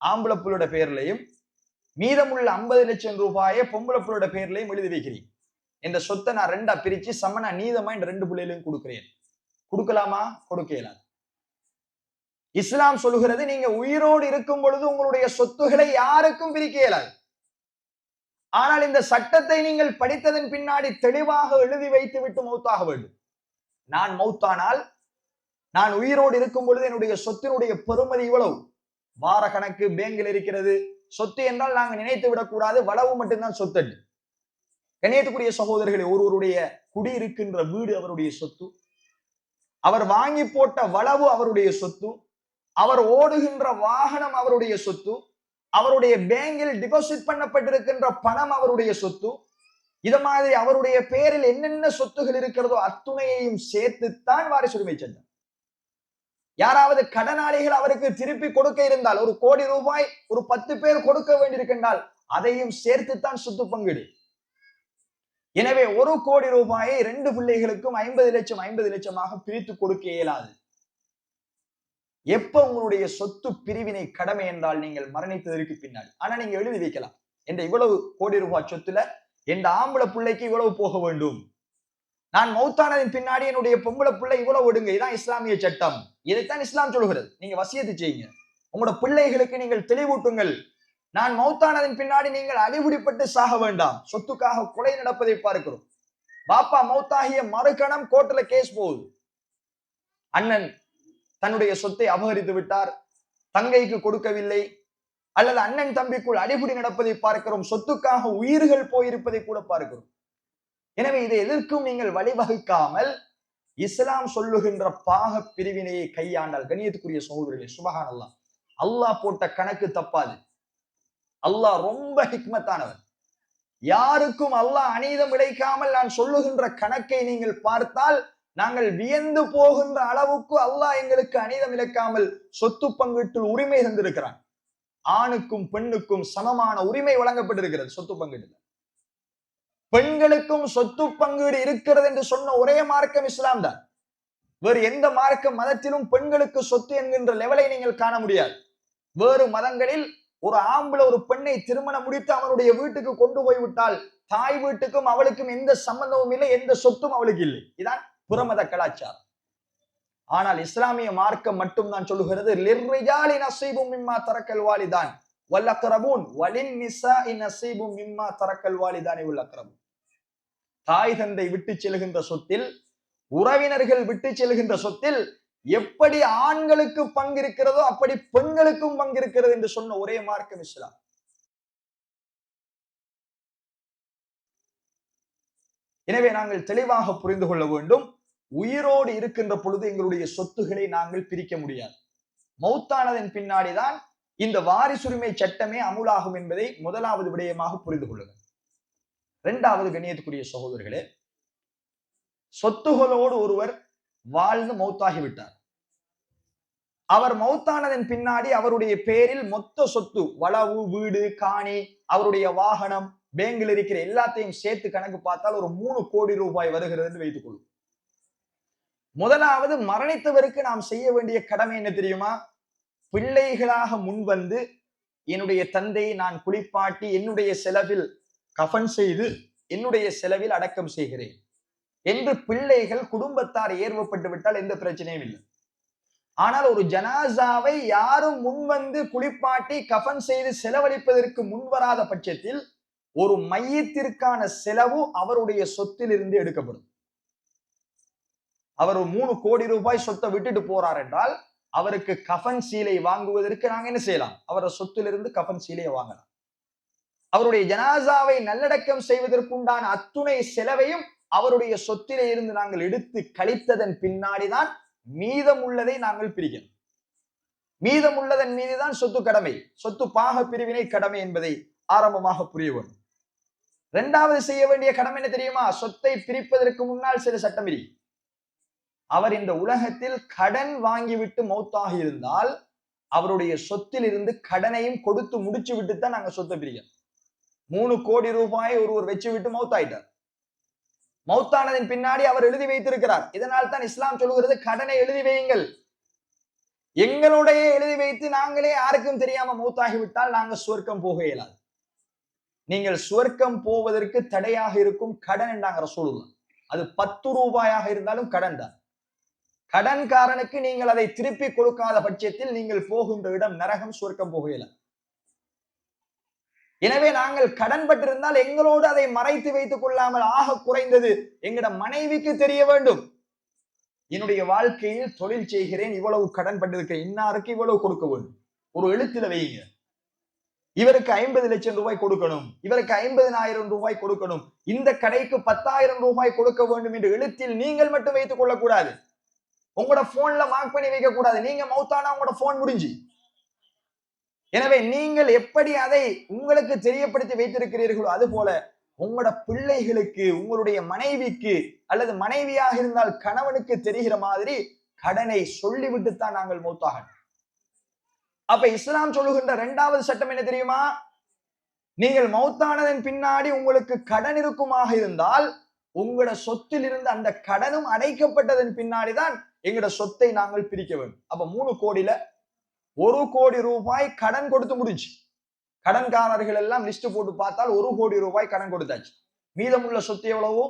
A: ஆம்பளை புள்ளோட பேர்லையும் மீதமுள்ள 50 லட்சம் ரூபாயை பொம்பளை புள்ளோட பேர்லையும் எழுதி வைக்கிறீங்க. இந்த சொத்தை நான் 2ஆ பிரிச்சு சமனா நீதமா இந்த 2 பிள்ளைகளையும் கொடுக்கிறேன். கொடுக்கலாமா? கொடுக்கலாம். இஸ்லாம் சொல்லுகிறது, நீங்க உயிரோடு இருக்கும் பொழுது உங்களுடைய சொத்துக்களை யாருக்கும் பிரிக்க இயலாது. ஆனால் இந்த சட்டத்தை நீங்கள் படித்ததன் பின்னாடி தெளிவாக எழுதி வைத்து விட்டு மௌத்தாக வேண்டும். நான் மௌத்தானால், நான் உயிரோடு இருக்கும் பொழுது என்னுடைய சொத்தினுடைய பெறுமதி இவ்வளவு, வார கணக்கு பேங்கில் இருக்கிறது. சொத்து என்றால் நாங்கள் நினைத்து விடக்கூடாது, வளவு மட்டும்தான் சொத்து. கண்ணியத்துக்குரிய சகோதரர்களே, ஒருவருடைய குடியிருக்கின்ற வீடு அவருடைய சொத்து, அவர் வாங்கி போட்ட வளவு அவருடைய சொத்து, அவர் ஓடுகின்ற வாகனம் அவருடைய சொத்து, அவருடைய பேங்கில் டிபாசிட் பண்ணப்பட்டிருக்கின்ற பணம் அவருடைய சொத்து. இது மாதிரி அவருடைய பேரில் என்னென்ன சொத்துகள் இருக்கிறதோ அத்துணையையும் சேர்த்துத்தான் வாரிசுரிமை சட்டம். யாராவது கடனாளிகள் அவருக்கு திருப்பி கொடுக்க இருந்தால், 1 கோடி ரூபாய் ஒரு 10 பேர் கொடுக்க வேண்டியிருக்கின்றால் அதையும் சேர்த்துத்தான் சொத்து பங்கீடு. எனவே 1 கோடி ரூபாயை 2 பிள்ளைகளுக்கும் 50 லட்சம் 50 லட்சமாக பிரித்து கொடுக்க இயலாது. எப்ப உங்களுடைய சொத்து பிரிவினை கடமை என்றால் நீங்கள் மரணித்ததற்கு பின்னாடி. ஆனா நீங்க எழுதி வைக்கலாம், என்ற இவ்வளவு கோடி ரூபாய் சொத்துல என் ஆம்பளை பிள்ளைக்கு இவ்வளவு போக வேண்டும், நான் மௌத்தானதின் பின்னாடி என்னுடைய பொம்பளை பிள்ளை இவ்வளவு விடுங்க. இதான் இஸ்லாமிய சட்டம். இதைத்தான் இஸ்லாம் சொல்கிறது. நீங்க வசியத்து செய்யுங்க, உங்களோட பிள்ளைகளுக்கு நீங்கள் தெளிவூட்டுங்கள். நான் மௌத்தானதின் பின்னாடி நீங்கள் அடிபிடிப்பட்டு சாக வேண்டாம். சொத்துக்காக கொலை நடப்பதை பார்க்கிறோம். பாப்பா மௌத்தாகிய மறுகணம் கோர்ட்ல கேஸ் போகுது. அண்ணன் தன்னுடைய சொத்தை அபகரித்து விட்டார், தங்கைக்கு கொடுக்கவில்லை, அல்லது அண்ணன் தம்பிக்குள் அடிபிடி நடப்பதை பார்க்கிறோம். சொத்துக்காக உயிர்கள் போயிருப்பதை கூட பார்க்கிறோம். எனவே இதை எதற்கும் நீங்கள் வழிவகுக்காமல் இஸ்லாம் சொல்லுகின்ற பாக பிரிவினையை கையாண்டால், கண்ணியத்துக்குரிய சகோதரர்களே, சுபஹானல்லாஹ், அல்லாஹ் போட்ட கணக்கு தப்பாது. அல்லாஹ் ரொம்ப ஹிக்மத்தானவர். யாருக்கும் அல்லாஹ் அநீதம் இழைக்காமல் நான் சொல்லுகின்ற கணக்கை நீங்கள் பார்த்தால் நாங்கள் வியந்து போகின்ற அளவுக்கு அல்லாஹ் எங்களுக்கு அநீதம் இழைக்காமல் சொத்து பங்கீட்டில் உரிமை தந்திருக்கிறான். ஆணுக்கும் பெண்ணுக்கும் சமமான உரிமை வழங்கப்பட்டிருக்கிறது சொத்து பங்கீடு. பெண்களுக்கும் சொத்து பங்கீடு இருக்கிறது என்று சொன்ன ஒரே மார்க்கம் இஸ்லாம் தான். வேறு எந்த மார்க்க மதத்திலும் பெண்களுக்கு சொத்து என்கின்ற லெவலை நீங்கள் காண முடியாது. வேறு மதங்களில் ஒரு ஆம்பளை ஒரு பெண்ணை திருமணம் முடித்து அவனுடைய வீட்டுக்கு கொண்டு போய்விட்டால் தாய் வீட்டுக்கும் அவளுக்கும் எந்த சம்பந்தமும் இல்லை, எந்த சொத்தும் அவளுக்கு இல்லை. இதான் புறமத கலாச்சாரம். ஆனால் இஸ்லாமிய மார்க்கம் மட்டும் தான் சொல்லுகிறது, லிர்ரிஜாலி நஸீபும் மிம்மா தரக்கல் வாலிதான் வல்லக்ரபூன் வலின்னிஸாஇ நஸீபும் மிம்மா தரக்கல் வாலிதானி வல்லக்ரபூன். தாய் தந்தை விட்டு செல்கின்ற சொத்தில், உறவினர்கள் விட்டு செல்கின்ற சொத்தில் எப்படி ஆண்களுக்கு பங்கு இருக்கிறதோ அப்படி பெண்களுக்கும் பங்கு இருக்கிறது என்று சொன்ன ஒரே மார்க்கம் இஸ்லாம். எனவே நாங்கள் தெளிவாக புரிந்து கொள்ள வேண்டும், உயிரோடு இருக்கின்ற பொழுது எங்களுடைய சொத்துக்களை நாங்கள் பிரிக்க முடியாது. மௌத்தானதன் பின்னாடிதான் இந்த வாரிசுரிமை சட்டமே அமுலாகும் என்பதை முதலாவது விடயமாக புரிந்து கொள்ளுங்கள். இரண்டாவது, கண்ணியத்துக்குரிய சகோதரர்களே, சொத்துகளோடு ஒருவர் வாழ்ந்து மௌத்தாகிவிட்டார். அவர் மௌத்தானதன் பின்னாடி அவருடைய பேரில் மொத்த சொத்து, வளவு, வீடு, காணி, அவருடைய வாகனம், பேங்கில் இருக்கிற எல்லாத்தையும் சேர்த்து கணக்கு பார்த்தால் ஒரு 3 கோடி ரூபாய் வருகிறது என்று வைத்துக் கொள்ளும். முதலாவது, மரணித்தவருக்கு நாம் செய்ய வேண்டிய கடமை என்ன தெரியுமா? பிள்ளைகளாக முன்வந்து என்னுடைய தந்தையை நான் குளிப்பாட்டி என்னுடைய செலவில் கஃன் செய்து என்னுடைய செலவில் அடக்கம் செய்கிறேன் என்று பிள்ளைகள் குடும்பத்தார் ஏர்வப்பட்டு விட்டால் எந்த பிரச்சனையும் இல்லை. ஆனால் ஒரு ஜனாசாவை யாரும் முன்வந்து குளிப்பாட்டி கஃன் செய்து செலவழிப்பதற்கு முன்வராத பட்சத்தில் ஒரு மையத்திற்கான செலவு அவருடைய சொத்தில் இருந்து எடுக்கப்படும். அவர் 3 கோடி ரூபாய் சொத்தை விட்டுட்டு போறார் என்றால் அவருக்கு கஃன் சீலை வாங்குவதற்கு நாங்க என்ன செய்யலாம்? அவரது சொத்திலிருந்து கஃன் சீலையை வாங்கலாம். அவருடைய ஜனாசாவை நல்லடக்கம் செய்வதற்குண்டான அத்துணை செலவையும் அவருடைய சொத்திலே இருந்து நாங்கள் எடுத்து கழித்ததன் பின்னாடிதான் மீதம் உள்ளதை நாங்கள் பிரிக்கணும். மீதம் உள்ளதன் மீதுதான் சொத்து கடமை, சொத்து பாக பிரிவினை கடமை என்பதை ஆரம்பமாக புரிய வேண்டும். இரண்டாவது செய்ய வேண்டிய கடமை என்ன தெரியுமா? சொத்தை பிரிப்பதற்கு முன்னால் சில சட்டம் இருக்கு. அவர் இந்த உலகத்தில் கடன் வாங்கிவிட்டு மௌத்தாகி இருந்தால் அவருடைய சொத்தில் இருந்து கடனையும் கொடுத்து முடிச்சு விட்டு தான் நாங்க சொத்தை பிரிக்கணும். 3 கோடி ரூபாயை ஒருவர் வச்சு விட்டு மௌத்தாயிட்டார். மௌத்தானதின் பின்னாடி அவர் எழுதி வைத்திருக்கிறார். இதனால் தான் இஸ்லாம் சொல்லுகிறது கடனை எழுதி வையுங்கள். எங்களுடைய எழுதி வைத்து நாங்களே யாருக்கும் தெரியாம மௌத்தாகி விட்டால் நாங்க சுவர்க்கம் போக இயலாது. நீங்கள் சுவர்க்கம் போவதற்கு தடையாக இருக்கும் கடன் என்றாங்க ரசூலுல்லாஹ். அது 10 ரூபாயாக இருந்தாலும் கடன் தான். கடன்காரனுக்கு நீங்கள் அதை திருப்பி கொடுக்காத பட்சத்தில் நீங்கள் போகின்ற இடம் நரகம், சுவர்க்கம் போக இயலாது. எனவே நாங்கள் கடன் பட்டிருந்தால் எங்களோடு அதை மறைத்து வைத்துக் கொள்ளாமல் ஆக குறைந்தது எங்கட மனைவிக்கு தெரிய வேண்டும். என்னுடைய வாழ்க்கையில் தொழில் செய்கிறேன், இவ்வளவு கடன் பட்டிருக்கேன், இன்னாருக்கு இவ்வளவு கொடுக்க வேண்டும். ஒரு எழுத்துல வையுங்க. இவருக்கு 50 லட்சம் ரூபாய் கொடுக்கணும், இவருக்கு 50,000 ரூபாய் கொடுக்கணும், இந்த கடைக்கு 10,000 ரூபாய் கொடுக்க வேண்டும் என்று எழுத்தில் நீங்கள் மட்டும் வைத்துக் கொள்ளக்கூடாது. உங்களோட போன்ல மார்க் பண்ணி வைக்க கூடாது. நீங்க மௌத்தானா உங்களோட போன் முடிஞ்சு. எனவே நீங்கள் எப்படி அதை உங்களுக்கு தெரியப்படுத்தி வைத்திருக்கிறீர்களோ அது போல உங்களோட பிள்ளைகளுக்கு, உங்களுடைய மனைவிக்கு அல்லது மனைவியாக இருந்தால் கணவனுக்கு தெரிகிற மாதிரி கடனை சொல்லிவிட்டுத்தான் நாங்கள் மௌத்தாகணும். அப்ப இஸ்லாம் சொல்லுகின்ற 2வது சட்டம் என்ன தெரியுமா? நீங்கள் மௌத்தானதன் பின்னாடி உங்களுக்கு கடன் இருக்குமாக இருந்தால் உங்களோட சொத்தில் இருந்து அந்த கடனும் அடைக்கப்பட்டதன் பின்னாடிதான் எங்களோட சொத்தை நாங்கள் பிரிக்க வேண்டும். அப்ப 3 கோடியில 1 கோடி ரூபாய் கடன் கொடுத்து முடிஞ்சு. கடன்காரர்கள் எல்லாம் லிஸ்ட் போட்டு பார்த்தால் 1 கோடி ரூபாய் கடன் கொடுத்தாச்சு. மீதமுள்ள சொத்து எவ்வளவோ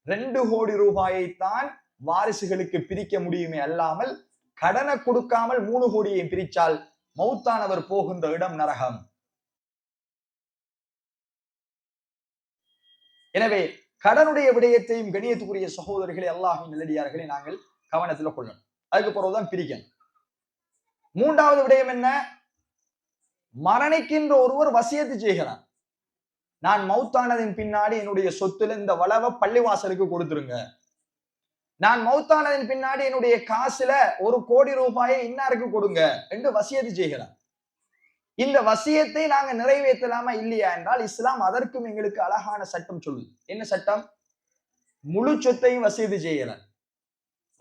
A: 2 கோடி ரூபாயை தான் வாரிசுகளுக்கு பிரிக்க முடியுமே அல்லாமல் கடனை கொடுக்காமல் 3 கோடியை பிரிச்சால் மௌத்தானவர் போகின்ற இடம் நரகம். எனவே கடனுடைய விடயத்தையும் கணியத்துக்குரிய சகோதரர்களை, அல்லாஹ்வின் நல்லடியார்களை நாங்கள் கவனத்துல கொள்ளணும். அதுக்கு பிறகுதான் பிரிக்கணும். 3வது விடயம் என்ன? மரணிக்கின்ற ஒருவர் வசியத்து செய்கிறார். நான் மௌத்தானதின் பின்னாடி என்னுடைய சொத்துல இந்த வளவை பள்ளிவாசலுக்கு கொடுத்துருங்க, நான் மௌத்தானதின் பின்னாடி என்னுடைய காசுல 1 கோடி ரூபாயை இன்னாருக்கு கொடுங்க என்று வசியத்து செய்கிறார். இந்த வசியத்தை நாங்க நிறைவேற்றலாமா இல்லையா என்றால் இஸ்லாம் அதற்கும் எங்களுக்கு அழகான சட்டம் சொல்லுது. என்ன சட்டம்? முழு சொத்தையும் வசியத்து செய்கிறார்.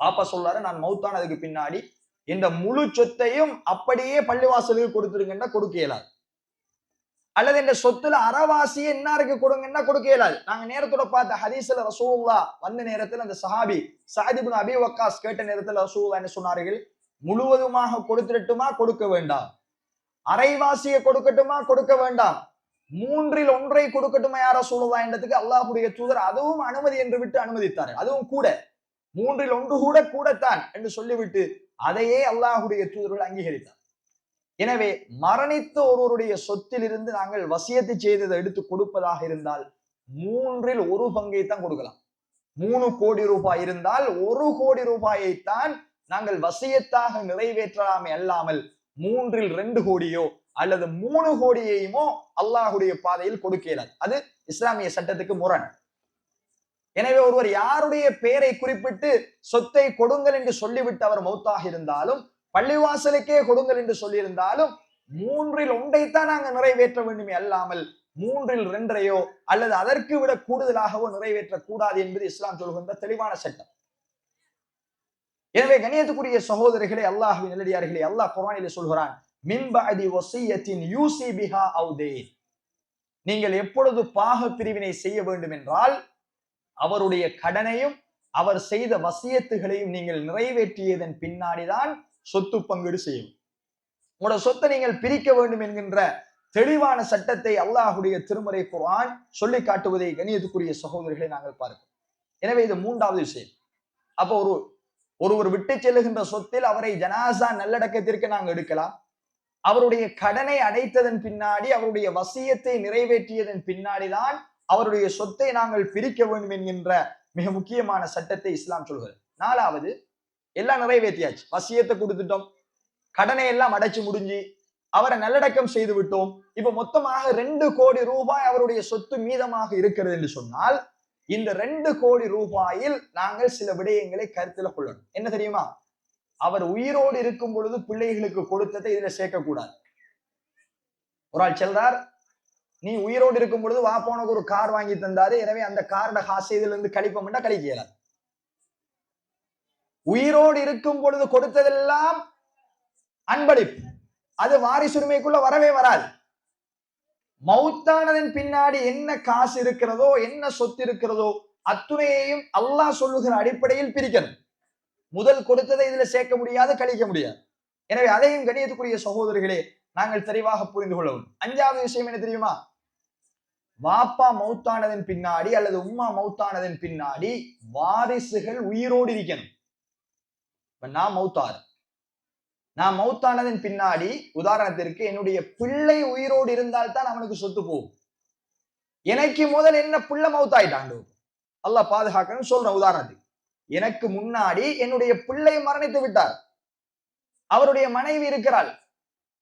A: பாப்பா சொல்றாரு, நான் மௌத்தானதுக்கு பின்னாடி இந்த முழு சொத்தையும் அப்படியே பள்ளிவாசலுக்கு கொடுத்துருங்கன்னா கொடுக்க இயலாது. அல்லது இந்த சொத்துல அறவாசியை இன்னாருக்கு கொடுங்கன்னா கொடுக்க இயலாது. நாங்க நேரத்தோட பார்த்த ஹதீஸ்ல ரசூலுல்லாஹ் வந்த நேரத்தில் அந்த சஹாபி சஅத் இப்னு அபி வக்காஸ் கேட்ட நேரத்தில் ரசூலுல்லாஹ் என்ன சொன்னார்கள்? முழுவதுமாக கொடுத்துட்டுமா கொடுக்க வேண்டாம், அரைவாசியை கொடுக்கட்டுமா கொடுக்க வேண்டாம், 3ல் 1 கொடுக்கட்டுமா யார ரசூலுல்லாஹ் என்றதுக்கு அல்லாஹ்வுடைய தூதர் அதுவும் அனுமதி என்று விட்டு அனுமதித்தார். அதுவும் கூட 3ல் 1 கூடத்தான் என்று சொல்லிவிட்டு அதையே அல்லாஹ்வுடைய தூதர்கள் அங்கீகரித்தார். எனவே மரணித்த ஒருவருடைய சொத்தில் இருந்து நாங்கள் வசியத்து செய்ததை எடுத்து கொடுப்பதாக இருந்தால் 3ல் 1 பங்கை தான் கொடுக்கலாம். 3 கோடி ரூபாய் இருந்தால் 1 கோடி ரூபாயைத்தான் நாங்கள் வசியத்தாக நிறைவேற்றலாமே அல்லாமல் 3ல் 2 கோடியோ அல்லது 3 கோடியையுமோ அல்லாஹ்வுடைய பாதையில் கொடுக்க இயலாது. அது இஸ்லாமிய சட்டத்துக்கு முரண். எனவே ஒருவர் யாருடைய பெயரை குறிப்பிட்டு சொத்தை கொடுங்கள் என்று சொல்லிவிட்டு அவர் மௌத்தாக இருந்தாலும், பள்ளிவாசலுக்கே கொடுங்கள் என்று சொல்லியிருந்தாலும் 3ல் 1 நாங்க நிறைவேற்ற வேண்டுமே அல்லாமல் 3ல் 2 அல்லது அதற்கு விட கூடுதலாகவோ நிறைவேற்ற கூடாது என்பது இஸ்லாம் சொல்கின்ற தெளிவான சட்டம். எனவே கண்ணியத்துக்குரிய சகோதரர்களே, அல்லாஹ்வின் நல்லடியார்களே, அல்லாஹ் குர்ஆனிலே சொல்கிறான், மின் பஅதி வஸியத்தின் யூஸி பிஹா அவ் தீன். நீங்கள் எப்பொழுது பாக பிரிவினை செய்ய வேண்டும் என்றால் அவருடைய கடனையும் அவர் செய்த வசியத்துகளையும் நீங்கள் நிறைவேற்றியதன் பின்னாடிதான் சொத்து பங்கீடு செய்யும். உங்களோட சொத்தை நீங்கள் பிரிக்க வேண்டும் என்கின்ற தெளிவான சட்டத்தை அல்லாஹ்வுடைய திருமறை குர்ஆன் சொல்லி காட்டுவதை கண்ணியத்துக்குரிய சகோதரர்களை நாங்கள் பார்க்கிறோம். எனவே இது 3வது விஷயம். அப்போ ஒருவர் விட்டு செல்லுகின்ற சொத்தில் அவரை ஜனாசா நல்லடக்கத்திற்கு நாங்கள் எடுக்கலாம். அவருடைய கடனை அடைத்ததன் பின்னாடி அவருடைய வசியத்தை நிறைவேற்றியதன் பின்னாடிதான் அவருடைய சொத்தை நாங்கள் பிரிக்க வேண்டும் என்கின்ற மிக முக்கியமான சட்டத்தை இஸ்லாம் சொல்கிறது. 4வது, எல்லாம் நிறைவேற்றியாச்சு, வசியத்தை கொடுத்துட்டோம், கடனை எல்லாம் அடைச்சு முடிஞ்சு அவரை நல்லடக்கம் செய்து விட்டோம். இப்ப மொத்தமாக 2 கோடி ரூபாய் அவருடைய சொத்து மீதமாக இருக்கிறது என்று சொன்னால் இந்த 2 கோடி ரூபாயில் நாங்கள் சில விடயங்களை கருத்துல கொள்ளணும். என்ன தெரியுமா? அவர் உயிரோடு இருக்கும் பொழுது பிள்ளைகளுக்கு கொடுத்ததை இதுல சேர்க்க கூடாது. ஒரு ஆள் செல்றார், நீ உயிரோடு இருக்கும் பொழுது வாப்பா உனக்கு ஒரு கார் வாங்கி தந்தாரு, எனவே அந்த காரோட காசு இதுல இருந்து கழிப்போம்னா கழிக்க இயலாது. உயிரோடு இருக்கும் பொழுது கொடுத்ததெல்லாம் அன்பளிப்பு, அது வாரிசுரிமைக்குள்ள வரவே வராது. மௌத்தானதன் பின்னாடி என்ன காசு இருக்கிறதோ, என்ன சொத்து இருக்கிறதோ அத்துணையையும் அல்லாஹ் சொல்லுகிற அடிப்படையில் பிரிக்கணும். முதல் கொடுத்ததை இதுல சேர்க்க முடியாது, கழிக்க முடியாது. எனவே அதையும் கணியத்துக்குரிய சகோதரர்களே நாங்கள் தெளிவாக புரிந்து கொள்ளவும். அஞ்சாவது விஷயம் என்ன தெரியுமா? வாப்பா மௌத்தானதன் பின்னாடி அல்லது உம்மா மௌத்தானதன் பின்னாடி வாரிசுகள் உயிரோடு இருக்கணும். நான் மௌத்தானதன் பின்னாடி உதாரணத்திற்கு என்னுடைய பிள்ளை உயிரோடு இருந்தால் தான் அவனுக்கு சொத்து போகும். எனக்கு முதல் என்ன பிள்ளை மௌத்தாயிட்டாண்டு, அல்லாஹ் பாதுகாக்கணும் சொல்றேன். உதாரணத்துக்கு எனக்கு முன்னாடி என்னுடைய பிள்ளை மரணித்து விட்டார், அவருடைய மனைவி இருக்கிறாள்.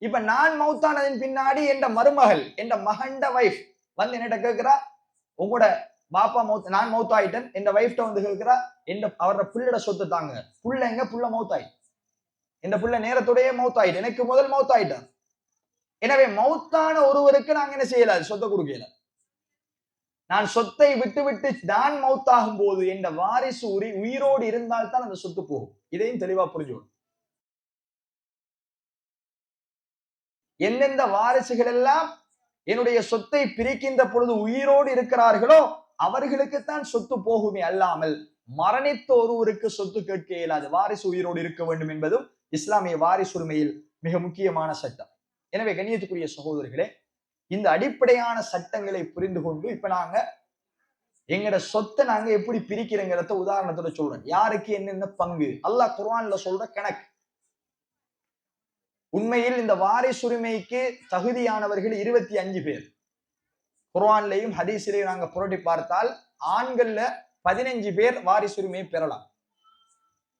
A: இப்ப நான் மௌத்தானதன் பின்னாடி என்ற மருமகள், என்ற மகண்ட வைஃப் வந்து என்னிட்ட கேட்கிறா, உங்களோட பாப்பா நான் மௌத்தாயிட்டேன், என் வைஃப்ட வந்து கேட்கிறா, அவரோட பிள்ளைட சொத்து தாங்க. புள்ள எங்க? புள்ள மௌத்தாயி, இந்த புள்ள நேரத்துடைய மௌத்தாயிட்டு, எனக்கு முதல் மௌத்தாயிட்டான். எனவே மௌத்தான ஒருவருக்கு நாங்க என்ன செய்யலாது? சொத்தை கொடுக்கல. நான் சொத்தை விட்டு விட்டு நான் மௌத்தாகும் போது என்ற வாரிசு உயிரோடு இருந்தால்தான் அந்த சொத்து போகும். இதையும் தெளிவா புரிஞ்சுக்கணும். எந்தெந்த வாரிசுகள் எல்லாம் என்னுடைய சொத்தை பிரிக்கின்ற பொழுது உயிரோடு இருக்கிறார்களோ அவர்களுக்குத்தான் சொத்து போகுமே அல்லாமல் மரணித்த ஒருவருக்கு சொத்து கேட்க இயலாது. வாரிசு உயிரோடு இருக்க வேண்டும் என்பதும் இஸ்லாமிய வாரிசுரிமையில் மிக முக்கியமான சட்டம். எனவே கண்ணியத்துக்குரிய சகோதரர்களே, இந்த அடிப்படையான சட்டங்களை புரிந்து கொண்டு இப்ப நாங்க எங்கட சொத்தை நாங்க எப்படி பிரிக்கிறோங்கிறத உதாரணத்தோட சொல்றேன். யாருக்கு என்னென்ன பங்கு அல்லாஹ் குர்ஆன்ல சொல்ற கணக்கு. உண்மையில் இந்த வாரிசுரிமைக்கு தகுதியானவர்கள் 25 பேர். குர்ஆன்லையும் ஹதீஸிலையும் நாங்க புரட்டி பார்த்தால் ஆண்கள்ல 15 பேர் வாரிசுரிமை பெறலாம்,